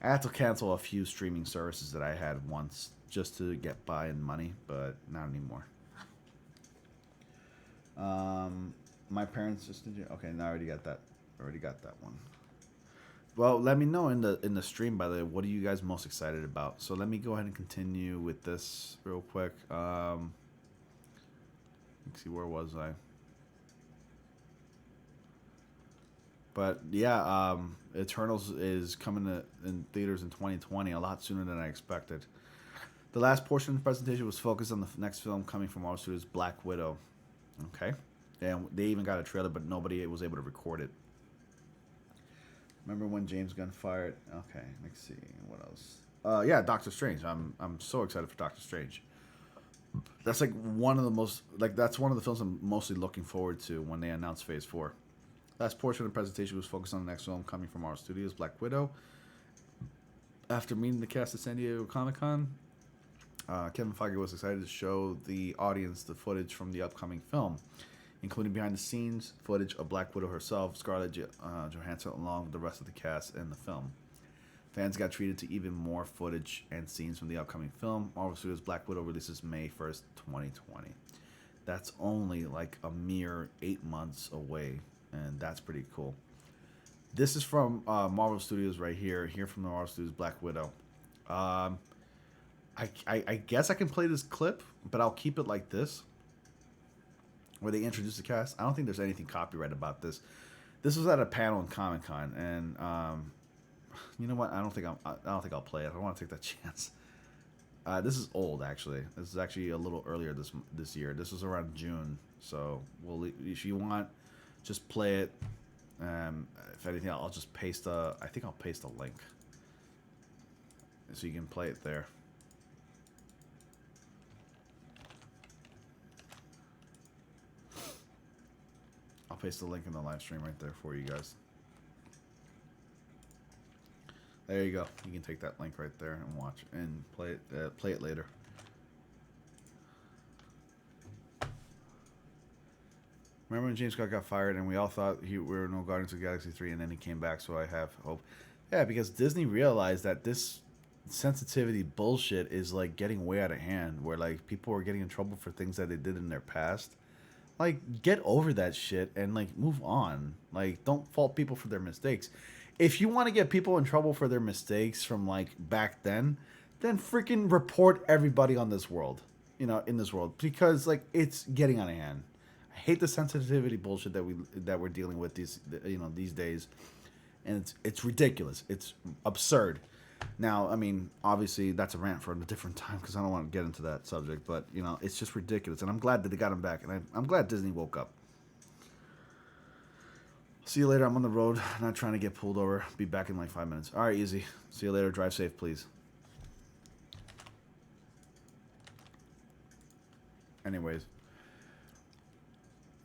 I had to cancel a few streaming services that I had once just to get by in money, but not anymore. My parents just okay. Now I already got that. One. Well, let me know in the stream, by the way, what are you guys most excited about? So let me go ahead and continue with this real quick. Let's see, where was I? But yeah, Eternals is coming in theaters in 2020, a lot sooner than I expected. The last portion of the presentation was focused on the next film coming from Marvel Studios, Black Widow. Okay, and they even got a trailer, but nobody was able to record it. Remember when James Gunn fired? Okay, let's see what else. Yeah, Doctor Strange. I'm so excited for Doctor Strange. That's like one of the films I'm mostly looking forward to when they announce Phase 4. Last portion of the presentation was focused on the next film coming from Marvel Studios, Black Widow. After meeting the cast at San Diego Comic-Con, Kevin Feige was excited to show the audience the footage from the upcoming film, including behind-the-scenes footage of Black Widow herself, Scarlett Johansson, along with the rest of the cast in the film. Fans got treated to even more footage and scenes from the upcoming film. Marvel Studios' Black Widow releases May 1st, 2020. That's only like a mere 8 months away, and that's pretty cool. This is from Marvel Studios right here. Here from the Marvel Studios Black Widow. I guess I can play this clip, but I'll keep it like this, where they introduce the cast. I don't think there's anything copyright about this. This was at a panel in Comic-Con, and you know what? I don't think I'll play it. I don't want to take that chance. This is old, actually. This is actually a little earlier this year. This was around June. So if you want, just play it. If anything, I'll just paste I think I'll paste a link so you can play it there. I'll paste the link in the live stream right there for you guys. There you go. You can take that link right there and watch and play it later. Remember when James Gunn got fired and we all thought we were no Guardians of the Galaxy 3, and then he came back, so I have hope. Yeah, because Disney realized that this sensitivity bullshit is like getting way out of hand, where like people are getting in trouble for things that they did in their past. Like, get over that shit and like move on. Like, don't fault people for their mistakes. If you want to get people in trouble for their mistakes from like back then freaking report everybody on this world, in this world, because like it's getting out of hand. I hate the sensitivity bullshit that we're dealing with these days, and it's ridiculous. It's absurd. Now, I mean, obviously that's a rant for a different time because I don't want to get into that subject. But you know, it's just ridiculous, and I'm glad that they got him back, and I'm glad Disney woke up. See you later. I'm on the road, not trying to get pulled over. Be back in like 5 minutes. All right, easy. See you later. Drive safe, please. Anyways,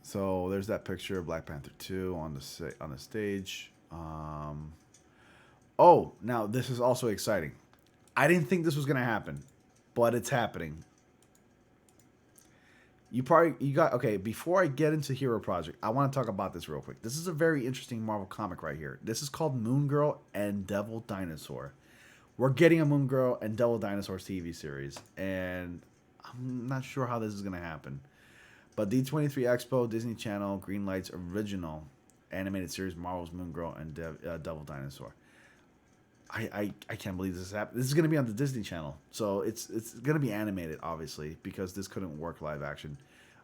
so there's that picture of Black Panther 2 on the stage. Oh, now this is also exciting. I didn't think this was gonna happen, but it's happening. You got okay. Before I get into Hero Project, I want to talk about this real quick. This is a very interesting Marvel comic right here. This is called Moon Girl and Devil Dinosaur. We're getting a Moon Girl and Devil Dinosaur TV series, and I'm not sure how this is gonna happen. But D23 Expo, Disney Channel, greenlights original animated series Marvel's Moon Girl and Devil Dinosaur. I can't believe this is happening. This is going to be on the Disney Channel, so it's going to be animated, obviously, because this couldn't work live action.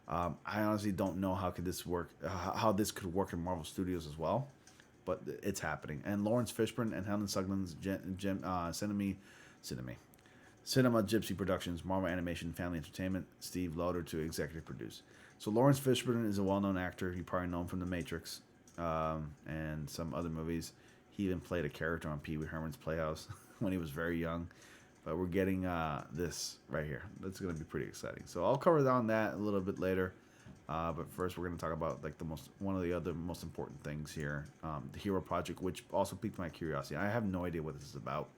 I honestly don't know how could this work, how this could work in Marvel Studios as well, but it's happening. And Lawrence Fishburne and Helen Sugden's Cinema Gypsy Productions, Marvel Animation Family Entertainment, Steve Lauder to executive produce. So Lawrence Fishburne is a well-known actor. You probably know him from The Matrix and some other movies. He even played a character on Pee Wee Herman's Playhouse when he was very young. But we're getting this right here. That's going to be pretty exciting. So I'll cover on that a little bit later. But first, we're going to talk about like one of the other most important things here, the Hero Project, which also piqued my curiosity. I have no idea what this is about,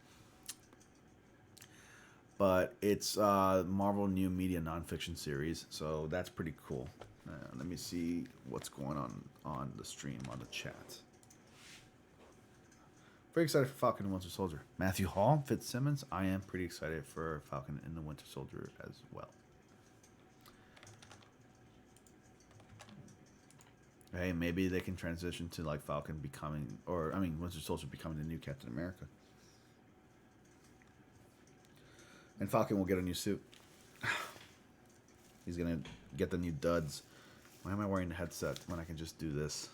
but it's Marvel New Media Nonfiction Series, so that's pretty cool. Let me see what's going on the stream, on the chat. Very excited for Falcon and Winter Soldier. Matthew Hall, Fitzsimmons. I am pretty excited for Falcon and the Winter Soldier as well. Hey, maybe they can transition to like Falcon becoming, Winter Soldier becoming the new Captain America. And Falcon will get a new suit. He's gonna get the new duds. Why am I wearing the headset when I can just do this?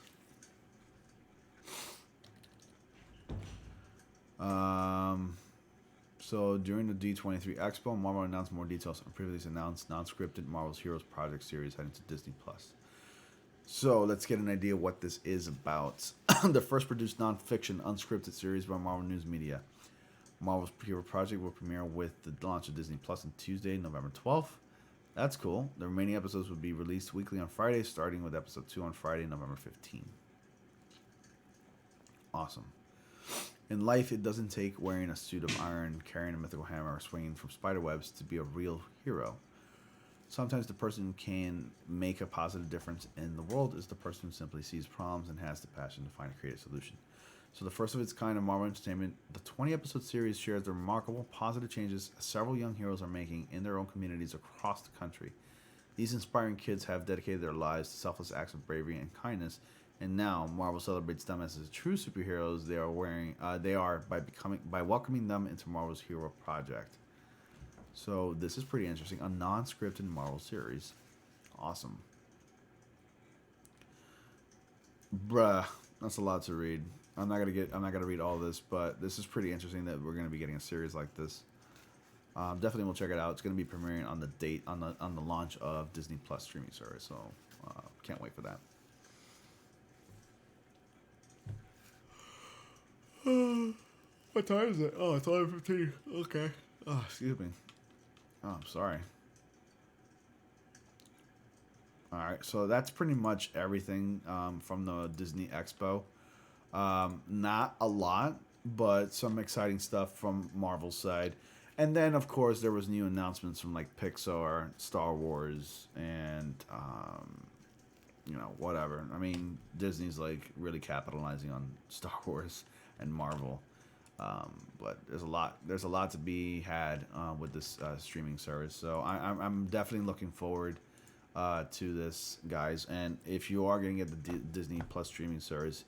So during the D23 Expo, Marvel announced more details on previously announced non-scripted Marvel's Heroes Project series heading to Disney+. So let's get an idea what this is about. The first produced non-fiction unscripted series by Marvel News Media. Marvel's Hero Project will premiere with the launch of Disney Plus on Tuesday, November 12th. That's cool. The remaining episodes will be released weekly on Friday, starting with episode 2 on Friday, November 15th. Awesome. In life, it doesn't take wearing a suit of iron, carrying a mythical hammer, or swinging from spiderwebs to be a real hero. Sometimes the person who can make a positive difference in the world is the person who simply sees problems and has the passion to find a creative solution. So the first of its kind of Marvel Entertainment, the 20-episode series shares the remarkable positive changes several young heroes are making in their own communities across the country. These inspiring kids have dedicated their lives to selfless acts of bravery and kindness, and now Marvel celebrates them as the true superheroes they are by welcoming them into Marvel's Hero Project. So this is pretty interesting. A non-scripted Marvel series. Awesome. Bruh, that's a lot to read. I'm not gonna read all this, but this is pretty interesting that we're gonna be getting a series like this. Definitely we'll check it out. It's gonna be premiering on the date on the launch of Disney Plus streaming service. So can't wait for that. What time is it? Oh, it's 11:15. Okay. Oh, excuse me. Oh, I'm sorry. All right, so that's pretty much everything from the Disney Expo. Not a lot, but some exciting stuff from Marvel's side. And then, of course, there was new announcements from like Pixar, Star Wars, and whatever. I mean, Disney's like really capitalizing on Star Wars and Marvel. But there's a lot to be had with this streaming service. So I'm definitely looking forward to this, guys. And if you are going to get the Disney Plus streaming service,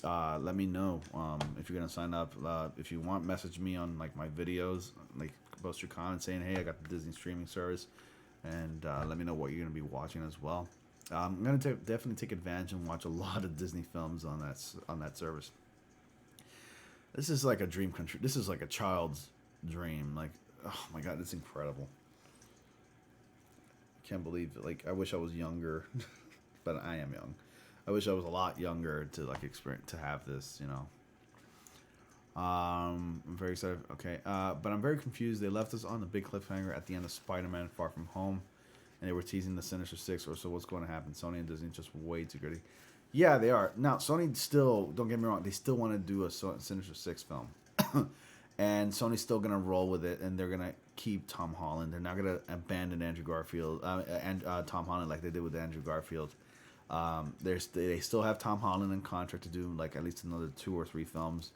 let me know if you're going to sign up. If you want, message me on like my videos, like post your comments saying, hey, I got the Disney streaming service, and let me know what you're going to be watching as well. I'm going to definitely take advantage and watch a lot of Disney films on that service. This is like a dream country. This is like a child's dream. Like, oh my god, it's incredible. I can't believe it. Like, I wish I was younger, but I am young. I wish I was a lot younger to like experience to have this. You know. I'm very excited. Okay, but I'm very confused. They left us on the big cliffhanger at the end of Spider-Man: Far From Home, and they were teasing the Sinister Six. Or so what's going to happen? Sony and Disney just way too gritty. Yeah, they are. Now, Sony still, don't get me wrong, they still want to do a Sinister Six film. And Sony's still going to roll with it, and they're going to keep Tom Holland. They're not going to abandon Andrew Garfield and Tom Holland like they did with Andrew Garfield. They still have Tom Holland in contract to do like at least another 2 or 3 films.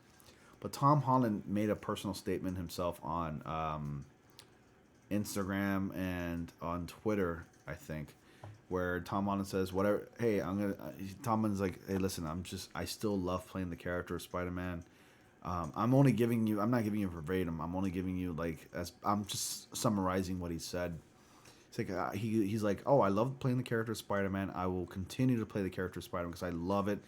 But Tom Holland made a personal statement himself on Instagram and on Twitter, I think, where Tom Holland says, "Whatever. Hey, Tom Holland's like, hey, listen, I still love playing the character of Spider-Man. I'm not giving you verbatim. I'm only giving you I'm just summarizing what he said. It's like he's like, oh, I love playing the character of Spider-Man. I will continue to play the character of Spider-Man because I love it.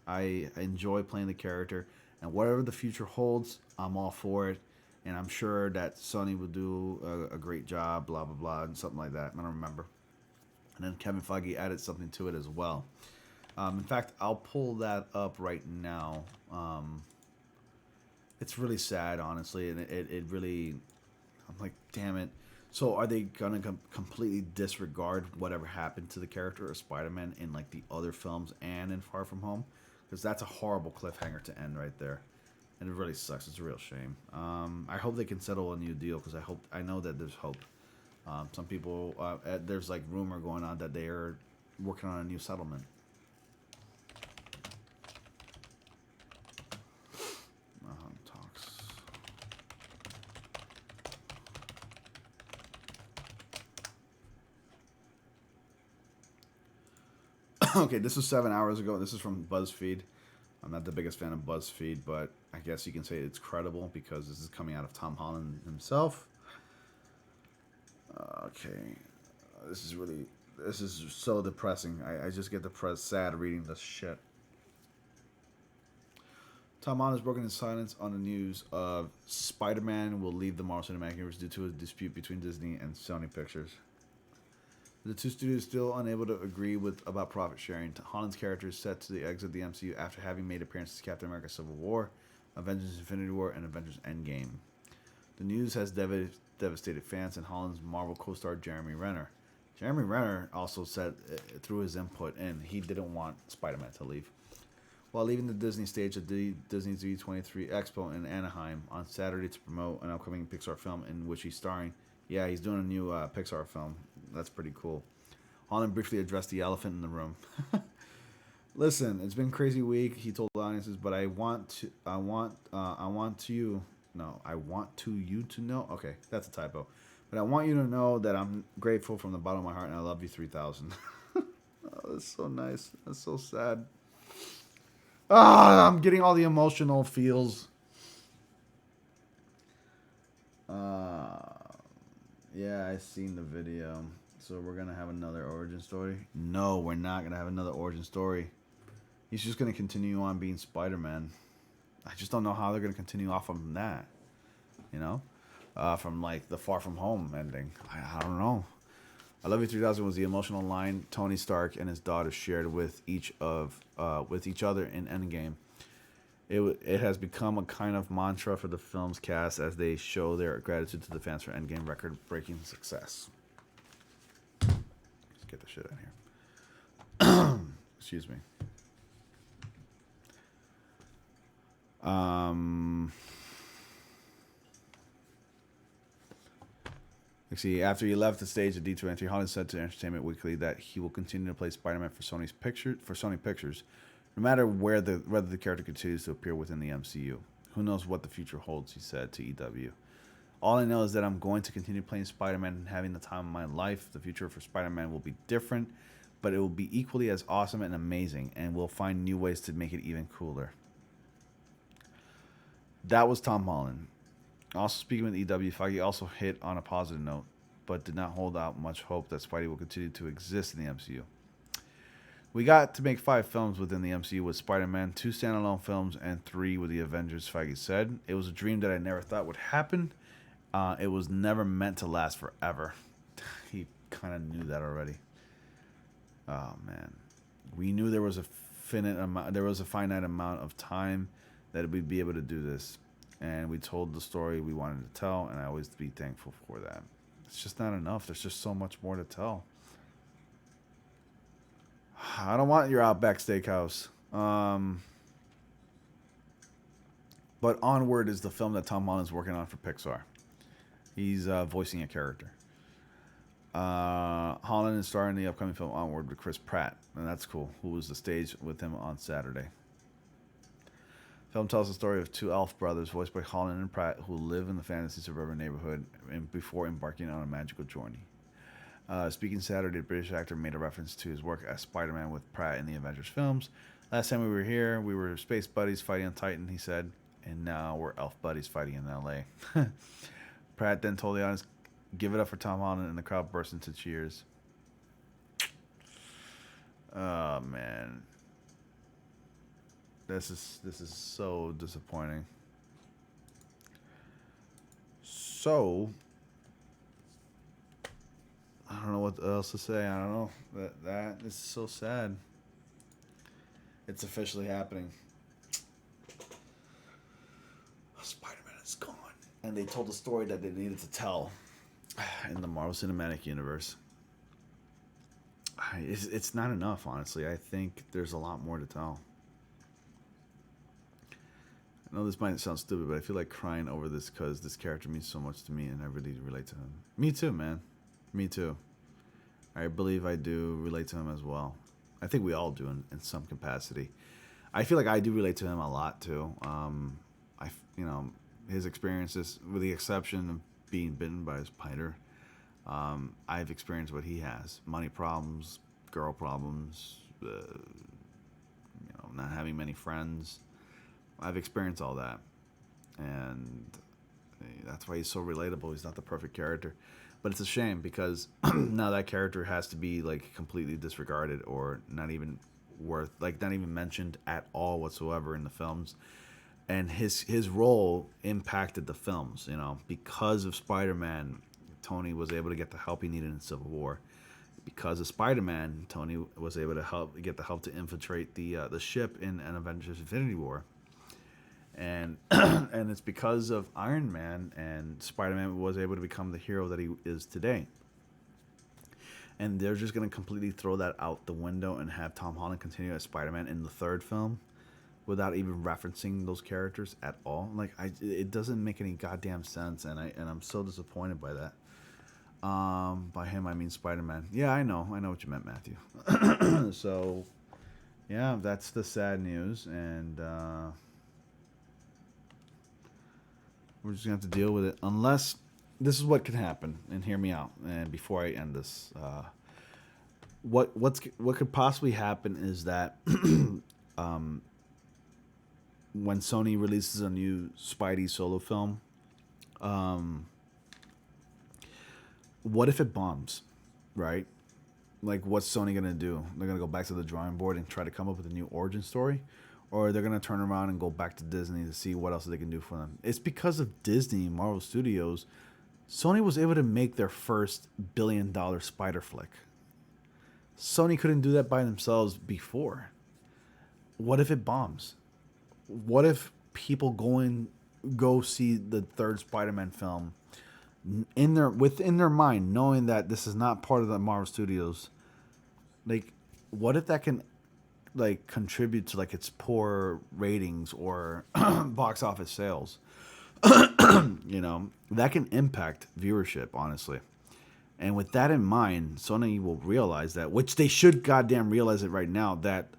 I enjoy playing the character, and whatever the future holds, I'm all for it. And I'm sure that Sony will do a great job, blah blah blah, and something like that. I don't remember." And then Kevin Feige added something to it as well. In fact, I'll pull that up right now. It's really sad, honestly, and it really, I'm like, damn it. So are they gonna completely disregard whatever happened to the character of Spider-Man in like the other films and in Far From Home? Because that's a horrible cliffhanger to end right there, and it really sucks. It's a real shame. I hope they can settle a new deal because I know that there's hope. Some people, there's like rumor going on that they are working on a new settlement. Talks. Okay, this was 7 hours ago. This is from BuzzFeed. I'm not the biggest fan of BuzzFeed, but I guess you can say it's credible because this is coming out of Tom Holland himself. Okay, this is so depressing. I just get depressed, sad reading this shit. Tom Holland has broken his silence on the news of Spider-Man will leave the Marvel Cinematic Universe due to a dispute between Disney and Sony Pictures. The two studios still unable to agree about profit sharing. Holland's character is set to exit the MCU after having made appearances in Captain America: Civil War, Avengers: Infinity War, and Avengers: Endgame. The news has devastated fans and Holland's Marvel co-star Jeremy Renner. Jeremy Renner also said through his input, and he didn't want Spider-Man to leave. While leaving the Disney stage at the Disney's D23 Expo in Anaheim on Saturday to promote an upcoming Pixar film in which he's starring. Yeah, he's doing a new Pixar film. That's pretty cool. Holland briefly addressed the elephant in the room. Listen, it's been a crazy week, he told audiences, but I want you to know. Okay, that's a typo. But I want you to know that I'm grateful from the bottom of my heart, and I love you 3,000. Oh, that's so nice. That's so sad. I'm getting all the emotional feels. Yeah, I seen the video. So we're going to have another origin story? No, we're not going to have another origin story. He's just going to continue on being Spider-Man. I just don't know how they're going to continue off from that. You know? From like the Far From Home ending. I don't know. I Love You 3000 was the emotional line Tony Stark and his daughter shared with each other in Endgame. It has become a kind of mantra for the film's cast as they show their gratitude to the fans for Endgame record-breaking success. Let's get the shit out of here. Excuse me. Let's see. After he left the stage at D23, Holland said to Entertainment Weekly that he will continue to play Spider-Man for Sony Pictures, no matter whether the character continues to appear within the MCU. Who knows what the future holds, he said to EW. All I know is that I'm going to continue playing Spider-Man and having the time of my life. The future for Spider-Man will be different, but it will be equally as awesome and amazing, and we'll find new ways to make it even cooler. That was Tom Holland. Also speaking with EW, Feige also hit on a positive note, but did not hold out much hope that Spidey will continue to exist in the MCU. We got to make 5 films within the MCU with Spider-Man, 2 standalone films, and 3 with the Avengers, Feige said. It was a dream that I never thought would happen. It was never meant to last forever. He kind of knew that already. Oh, man. We knew there was a finite amount of time that we'd be able to do this. And we told the story we wanted to tell, and I always be thankful for that. It's just not enough. There's just so much more to tell. I don't want your Outback Steakhouse. But Onward is the film that Tom Holland's working on for Pixar. He's voicing a character. Holland is starring in the upcoming film Onward with Chris Pratt, and that's cool, who was the stage with him on Saturday. Film tells the story of 2 elf brothers voiced by Holland and Pratt who live in the fantasy suburban neighborhood before embarking on a magical journey. Speaking Saturday, the British actor made a reference to his work as Spider-Man with Pratt in the Avengers films. Last time we were here, we were space buddies fighting on Titan, he said, and now we're elf buddies fighting in LA. Pratt then told the audience, "Give it up for Tom Holland," and the crowd burst into cheers. Oh, man. This is so disappointing. So, I don't know what else to say. I don't know. That is so sad. It's officially happening. Spider-Man is gone. And they told the story that they needed to tell in the Marvel Cinematic Universe. It's not enough, honestly. I think there's a lot more to tell. I know this might sound stupid, but I feel like crying over this because this character means so much to me and I really relate to him. Me too, man. Me too. I believe I do relate to him as well. I think we all do in some capacity. I feel like I do relate to him a lot too. His experiences, with the exception of being bitten by a spider, I've experienced what he has: money problems, girl problems, not having many friends. I've experienced all that, and that's why he's so relatable. He's not the perfect character, but it's a shame because now that character has to be like completely disregarded or not even mentioned at all whatsoever in the films. And his role impacted the films, because of Spider-Man. Tony was able to get the help he needed in Civil War. Because of Spider-Man, Tony was able to get the help to infiltrate the ship in an Avengers Infinity War. And and it's because of Iron Man and Spider-Man was able to become the hero that he is today. And they're just going to completely throw that out the window and have Tom Holland continue as Spider-Man in the 3rd film without even referencing those characters at all. Like, it doesn't make any goddamn sense, and I'm so disappointed by that. By him, I mean Spider-Man. Yeah, I know what you meant, Matthew. So, yeah, that's the sad news, and we're just gonna have to deal with it. Unless this is what could happen, and hear me out. And before I end this, what could possibly happen is that when Sony releases a new Spidey solo film, what if it bombs, right? Like, what's Sony going to do? They're going to go back to the drawing board and try to come up with a new origin story? Or they're going to turn around and go back to Disney to see what else they can do for them? It's because of Disney, Marvel Studios, Sony was able to make their first billion-dollar spider flick. Sony couldn't do that by themselves before. What if it bombs? What if people go see the 3rd Spider-Man film within their mind, knowing that this is not part of the Marvel Studios? Like, what if that can contribute to its poor ratings or box office sales? That can impact viewership, honestly. And with that in mind, Sony will realize that, which they should goddamn realize it right now, that,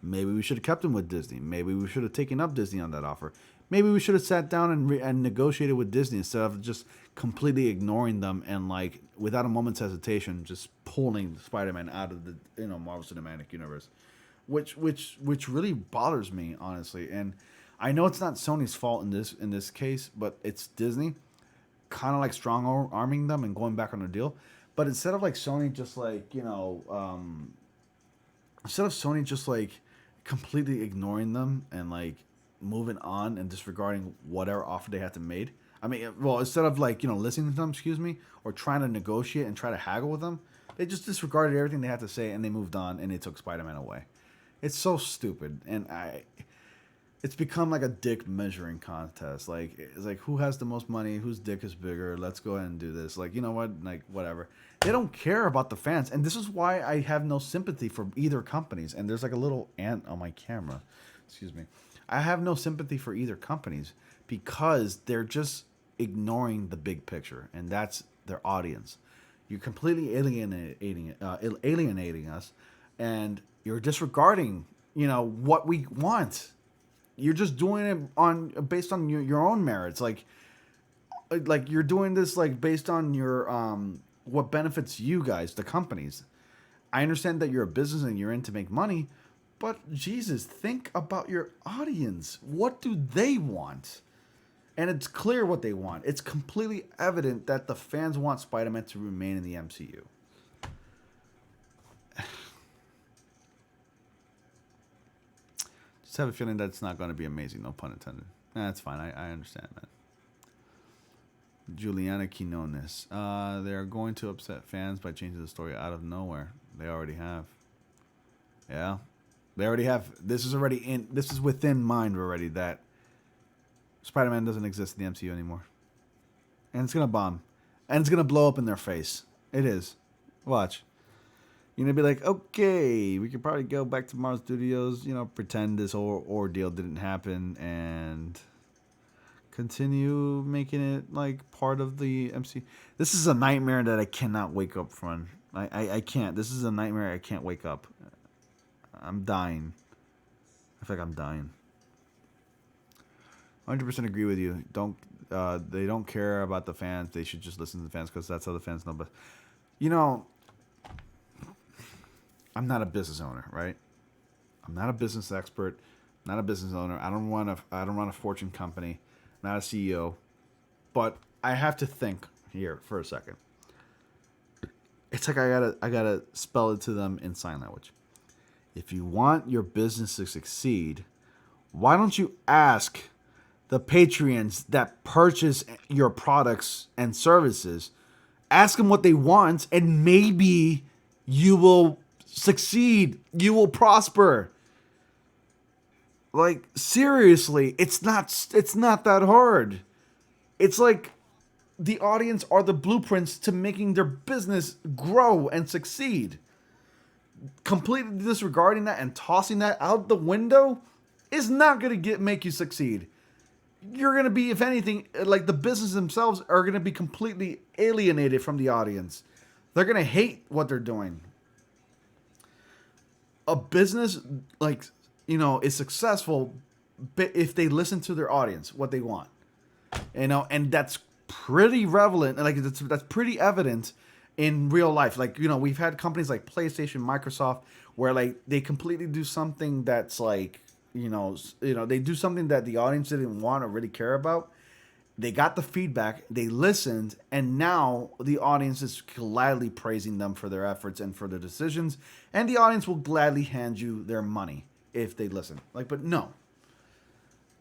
maybe we should have kept them with Disney. Maybe we should have taken up Disney on that offer. Maybe we should have sat down and negotiated with Disney instead of just completely ignoring them and, without a moment's hesitation, just pulling Spider-Man out of the Marvel Cinematic Universe, which really bothers me, honestly. And I know it's not Sony's fault in this case, but it's Disney kind of strong arming them and going back on the deal. But instead of Sony just instead of Sony just like completely ignoring them and like moving on and disregarding whatever offer they had to made. I mean, well, instead of like, listening to them, excuse me, or trying to negotiate and try to haggle with them, they just disregarded everything they had to say and they moved on and they took Spider-Man away. It's so stupid, and it's become like a dick measuring contest. Like, it's like, who has the most money, whose dick is bigger, let's go ahead and do this. Like, you know what, like, whatever. They don't care about the fans, and this is why I have no sympathy for either companies. And there's like a little ant on my camera, excuse me. I have no sympathy for either companies because they're just ignoring the big picture, and that's their audience. You're completely alienating us, and you're disregarding, what we want. You're just doing it based on your own merits. Like you're doing this like based on your what benefits you guys, the companies. I understand that you're a business and you're in to make money, but Jesus, think about your audience. What do they want? And it's clear what they want. It's completely evident that the fans want Spider-Man to remain in the MCU. Just have a feeling that it's not going to be amazing. No pun intended. That's fine. I understand, man. Juliana Quinones. They're going to upset fans by changing the story out of nowhere. They already have. Yeah. They already have. This is within mind already that Spider-Man doesn't exist in the MCU anymore. And it's going to bomb. And it's going to blow up in their face. It is. Watch. You're going to be like, okay, we could probably go back to Marvel Studios, pretend this whole ordeal didn't happen and continue making it like part of the MCU. This is a nightmare that I cannot wake up from. I can't. This is a nightmare I can't wake up. I'm dying. I feel like I'm dying. 100% agree with you. They don't care about the fans. They should just listen to the fans because that's how the fans know. But I'm not a business owner, right? I'm not a business expert. Not a business owner. I don't run a Fortune company. Not a CEO. But I have to think here for a second. It's like I gotta spell it to them in sign language. If you want your business to succeed, why don't you ask the Patreons that purchase your products and services, ask them what they want, and maybe you will succeed. You will prosper. Like, seriously, it's not that hard. It's like the audience are the blueprints to making their business grow and succeed. Completely disregarding that and tossing that out the window is not going to make you succeed. You're going to be, if anything, like the business themselves are going to be completely alienated from the audience. They're going to hate what they're doing. A business, is successful if they listen to their audience, what they want. And that's pretty relevant. Like, that's pretty evident in real life. Like, we've had companies like PlayStation, Microsoft, where like they completely do something that's like, they do something that the audience didn't want or really care about. They got the feedback, they listened, and now the audience is gladly praising them for their efforts and for their decisions, and the audience will gladly hand you their money if they listen. Like, but no.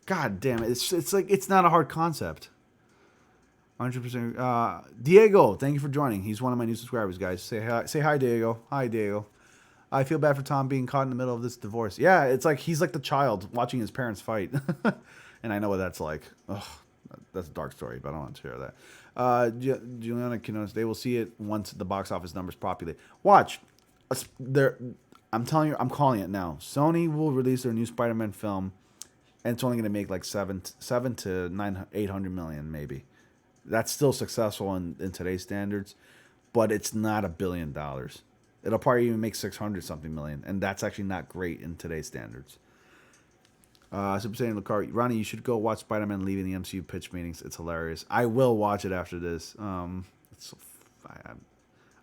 God damn it. It's like, it's not a hard concept. 100%. Diego, thank you for joining. He's one of my new subscribers, guys. Say hi, Diego. Hi, Diego. I feel bad for Tom being caught in the middle of this divorce. Yeah, it's like he's like the child watching his parents fight. And I know what that's like. Ugh, that's a dark story, but I don't want to share that. Juliana Quinones, they will see it once the box office numbers populate. Watch. I'm telling you, I'm calling it now. Sony will release their new Spider-Man film, and it's only going to make like 7 to 800 million, maybe. That's still successful in today's standards, but it's not $1 billion. It'll probably even make 600 something million, and that's actually not great in today's standards. Super Saiyan Lucar, Ronnie, you should go watch Spider-Man leaving the MCU pitch meetings. It's hilarious. I will watch it after this. I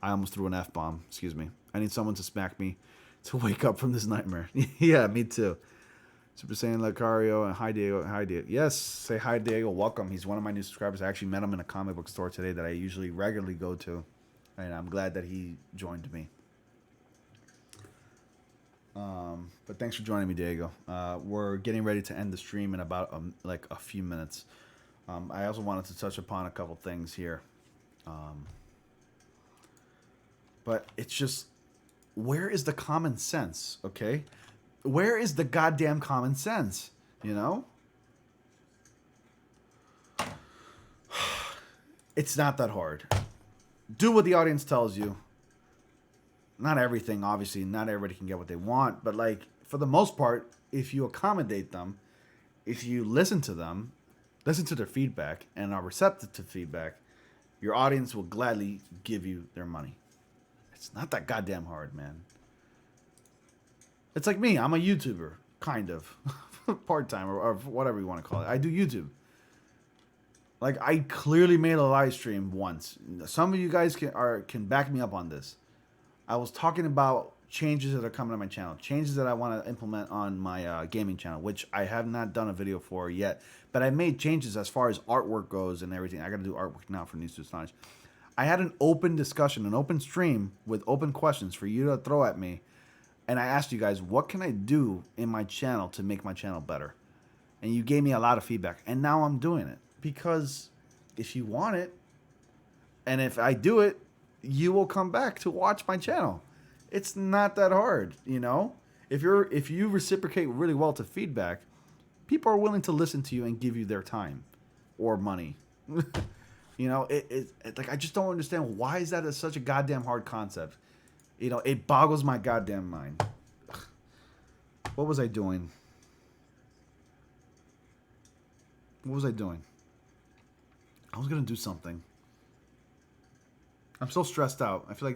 almost threw an F-bomb. Excuse me. I need someone to smack me to wake up from this nightmare. Yeah, me too. Super Saiyan Lucario and hi Diego. Hi Diego. Yes, say hi Diego. Welcome. He's one of my new subscribers. I actually met him in a comic book store today that I usually regularly go to, and I'm glad that he joined me. But thanks for joining me, Diego. We're getting ready to end the stream in about like a few minutes. I also wanted to touch upon a couple things here. But it's just, where is the common sense, okay? Where is the goddamn common sense, you know? It's not that hard. Do what the audience tells you. Not everything, obviously. Not everybody can get what they want. But, like, for the most part, if you accommodate them, if you listen to them, listen to their feedback, and are receptive to feedback, your audience will gladly give you their money. It's not that goddamn hard, man. It's like me. I'm a YouTuber, kind of. Part-time, or whatever you want to call it. I do YouTube. Like, I clearly made a live stream once. Some of you guys can back me up on this. I was talking about changes that are coming to my channel. Changes that I want to implement on my gaming channel, which I have not done a video for yet. But I made changes as far as artwork goes and everything. I got to do artwork now for News to Astonish. I had an open discussion, an open stream with open questions for you to throw at me. And I asked you guys, what can I do in my channel to make my channel better? And you gave me a lot of feedback. And now I'm doing it. Because if you want it, and if I do it, you will come back to watch my channel. It's not that hard, you know? If you reciprocate really well to feedback, people are willing to listen to you and give you their time or money. You know, like, I just don't understand, why is that such a goddamn hard concept? You know, it boggles my goddamn mind. What was I doing? What was I doing? I was gonna do something. I'm so stressed out. I feel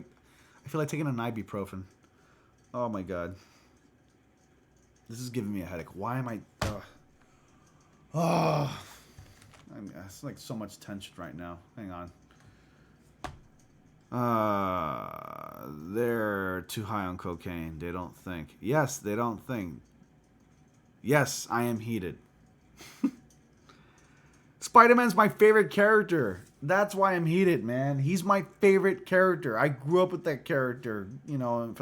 like taking an ibuprofen. Oh my god. This is giving me a headache. Why am I? Oh, it's like so much tension right now. Hang on. They're too high on cocaine. They don't think. Yes, they don't think. Yes, I am heated. Spider-Man's my favorite character. That's why I'm heated, man. He's my favorite character. I grew up with that character, you know,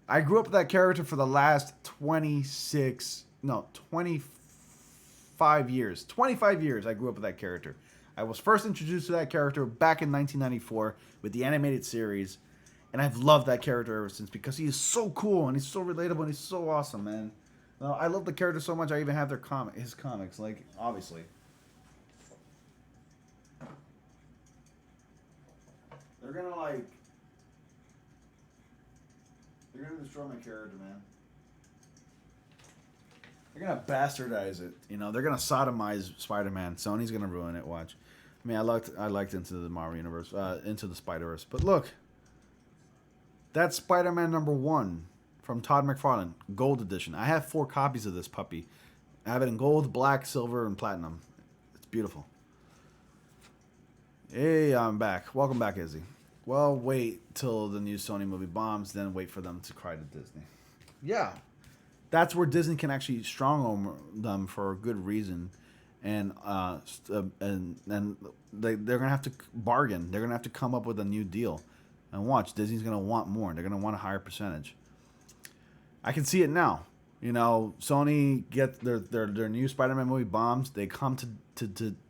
I grew up with that character for the last 25 years. 25 years I grew up with that character. I was first introduced to that character back in 1994 with the animated series, and I've loved that character ever since because he is so cool and he's so relatable and he's so awesome, man. No, I love the character so much. I even have his comics, like, obviously. They're gonna destroy my character, man. They're gonna bastardize it. You know, they're gonna sodomize Spider-Man. Sony's gonna ruin it. Watch. I mean, I liked Into the Marvel Universe, Into the Spider-Verse. But look, that's Spider-Man #1. From Todd McFarlane, Gold Edition. I have 4 copies of this puppy. I have it in gold, black, silver, and platinum. It's beautiful. Hey, I'm back. Welcome back, Izzy. Well, wait till the new Sony movie bombs, then wait for them to cry to Disney. Yeah. That's where Disney can actually strong-arm them for a good reason. And they're going to have to bargain. They're going to have to come up with a new deal. And watch, Disney's going to want more. They're going to want a higher percentage. I can see it now. You know, Sony gets their new Spider-Man movie bombs. They come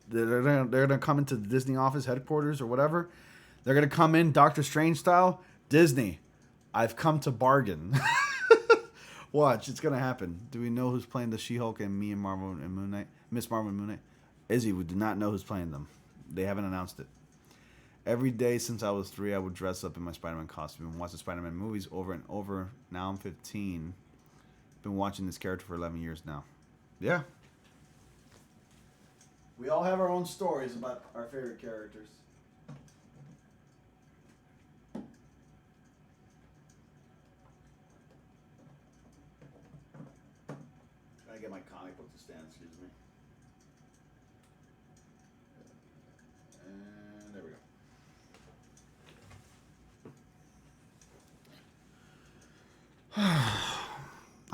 they're gonna come into the Disney office headquarters or whatever. They're gonna come in Doctor Strange style. Disney, I've come to bargain. Watch, it's gonna happen. Do we know who's playing the She-Hulk and Miss Marvel and Moon Knight? Izzy, we do not know who's playing them. They haven't announced it. Every day since I was 3, I would dress up in my Spider-Man costume and watch the Spider-Man movies over and over. Now I'm 15. Been watching this character for 11 years now. Yeah. We all have our own stories about our favorite characters. Trying to get my comic book to stand, excuse me. And there we go.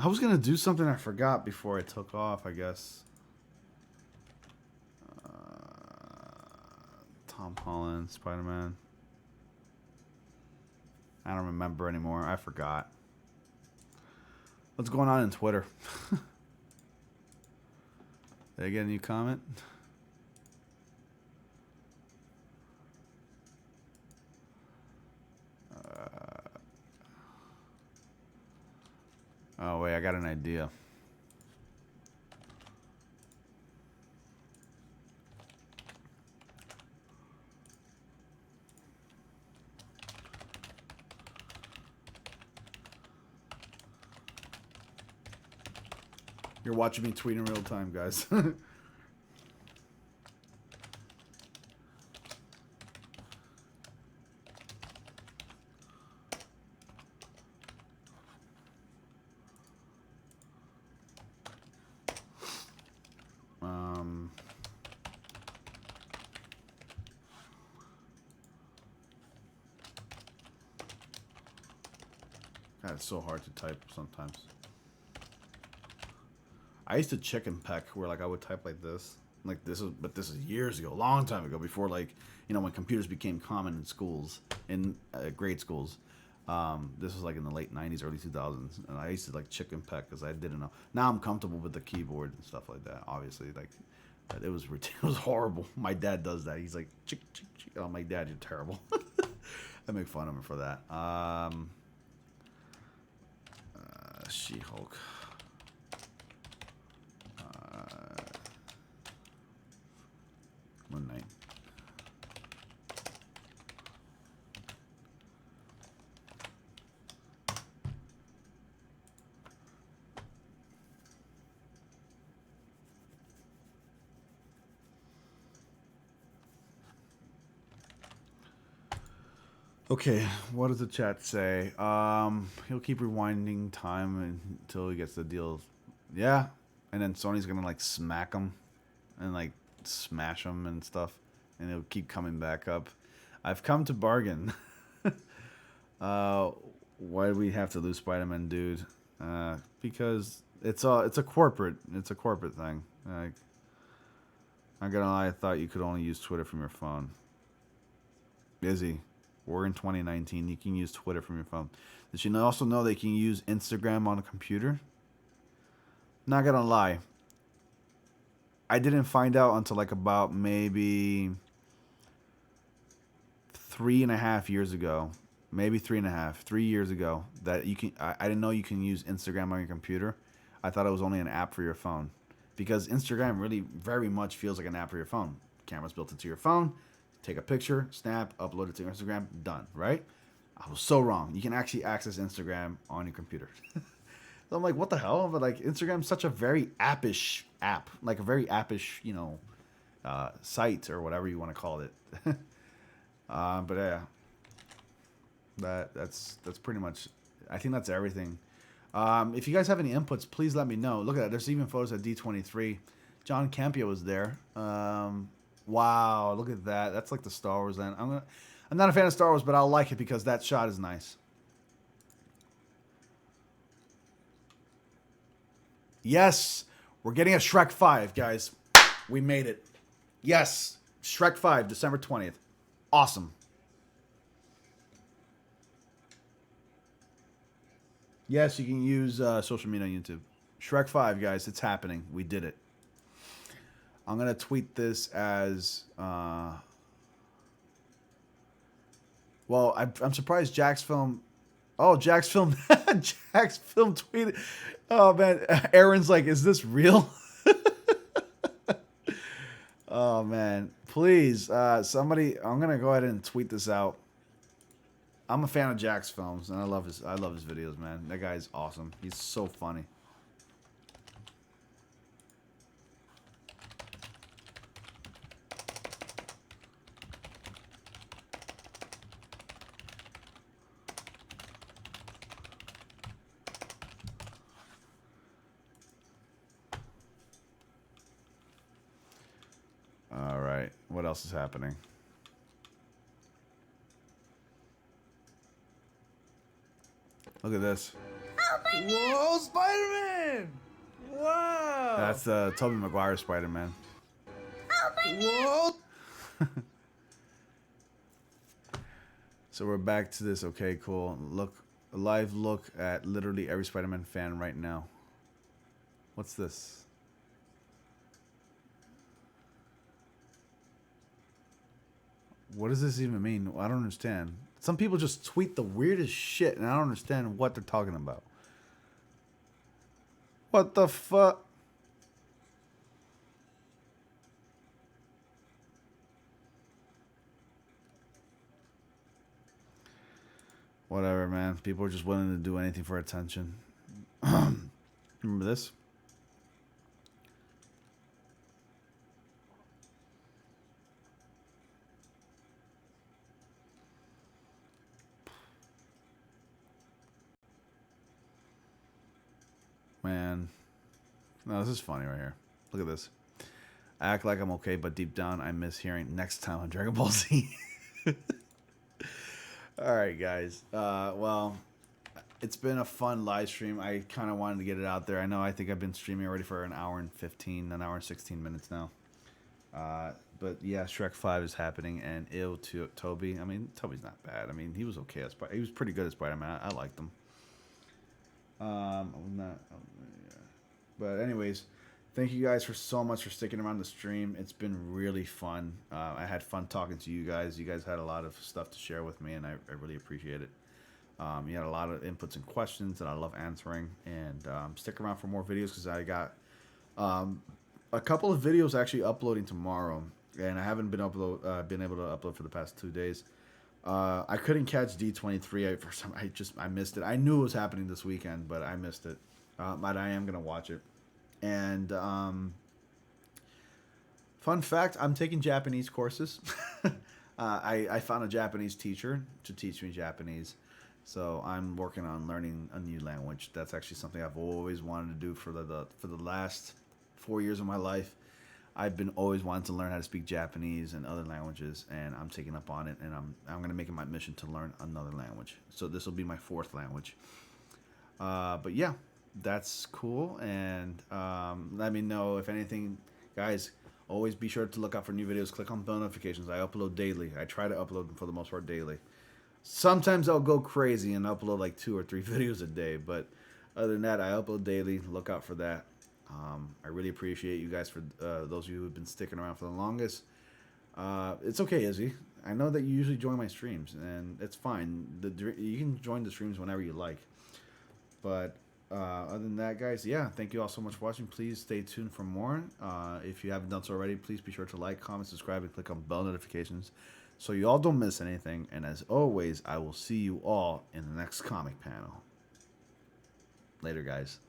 I was going to do something I forgot before I took off, I guess. Tom Holland, Spider-Man. I don't remember anymore. I forgot. What's going on in Twitter? Did I get a new comment? Oh, wait, I got an idea. You're watching me tweet in real time, guys. God, it's so hard to type sometimes. I used to chicken peck where like I would type like this, but this is years ago, a long time ago, before like, you know, when computers became common in schools, in grade schools. This was like in the late 90s, early 2000s, and I used to like chicken peck because I didn't know. Now I'm comfortable with the keyboard and stuff like that. Obviously, like it was horrible. My dad does that. He's like, chick, chick, chick. Oh, my dad, you're terrible. I make fun of him for that. She-Hulk. Moon Knight. Okay, what does the chat say? He'll keep rewinding time until he gets the deal. Yeah, and then Sony's gonna like smack him and like smash him and stuff, and it'll keep coming back up. I've come to bargain. Why do we have to lose Spider-Man, dude? Because it's a corporate thing. Like, I'm gonna lie, I thought you could only use Twitter from your phone. Busy. We're in 2019. You can use Twitter from your phone. Did you also know they can use Instagram on a computer? Not gonna lie. I didn't find out until like about maybe 3.5 years ago. Maybe 3 years ago that you can. I didn't know you can use Instagram on your computer. I thought it was only an app for your phone, because Instagram really very much feels like an app for your phone. Camera's built into your phone. Take a picture, snap, upload it to Instagram, done, right? I was so wrong. You can actually access Instagram on your computer. So I'm like, what the hell? But like, Instagram's such a very appish app, like a very appish, you know, site or whatever you want to call it. But yeah, that's pretty much. I think that's everything. If you guys have any inputs, please let me know. Look at that. There's even photos of D23. John Campea was there. Wow, look at that. That's like the Star Wars end. I'm not a fan of Star Wars, but I'll like it because that shot is nice. Yes, we're getting a Shrek 5, guys. We made it. Yes, Shrek 5, December 20th. Awesome. Yes, you can use social media on YouTube. Shrek 5, guys, it's happening. We did it. I'm going to tweet this as... well, I'm surprised Jack's Film... Oh, Jack's Film... Jack's Film tweeted... Oh, man. Aaron's like, is this real? Oh, man. Please, somebody... I'm going to go ahead and tweet this out. I'm a fan of Jack's Films, and I love his videos, man. That guy's awesome. He's so funny. All right. What else is happening? Look at this. Whoa, Spider-Man! Wow! That's Tobey Maguire Spider-Man. Whoa! So we're back to this. Okay, cool. Look, a live look at literally every Spider-Man fan right now. What's this? What does this even mean? I don't understand. Some people just tweet the weirdest shit, and I don't understand what they're talking about. What the fuck? Whatever, man. People are just willing to do anything for attention. Remember this? Man. No, this is funny right here. Look at this. I act like I'm okay, but deep down I miss hearing next time on Dragon Ball Z. Alright, guys. Well, it's been a fun live stream. I kind of wanted to get it out there. I think I've been streaming already for an hour and 16 minutes now. But yeah, Shrek 5 is happening, and Toby. I mean, Toby's not bad. I mean, he was okay. He was pretty good as Spider-Man. I liked him. But anyways, thank you guys so much for sticking around the stream. It's been really fun. I had fun talking to you guys. You guys had a lot of stuff to share with me, and I really appreciate it. You had a lot of inputs and questions that I love answering. And stick around for more videos because I got a couple of videos actually uploading tomorrow, and I haven't been able to upload for the past 2 days. I couldn't catch D23 for some. I missed it. I knew it was happening this weekend, but I missed it. But I am gonna watch it. And fun fact: I'm taking Japanese courses. I found a Japanese teacher to teach me Japanese, so I'm working on learning a new language. That's actually something I've always wanted to do for the last 4 years of my life. I've been always wanting to learn how to speak Japanese and other languages, and I'm taking up on it, and I'm gonna make it my mission to learn another language. So this will be my 4th language. But yeah, that's cool, and let me know if anything, guys. Always be sure to look out for new videos. Click on bell notifications. I upload daily. I try to upload them for the most part daily. Sometimes I'll go crazy and upload like 2 or 3 videos a day, but other than that, I upload daily. Look out for that. I really appreciate you guys for those of you who've been sticking around for the longest. It's okay, Izzy. I know that you usually join my streams, and it's fine. You can join the streams whenever you like. But other than that, guys, yeah, thank you all so much for watching. Please stay tuned for more. If you haven't done so already, please be sure to like, comment, subscribe, and click on bell notifications so you all don't miss anything. And as always, I will see you all in the next comic panel. Later, guys.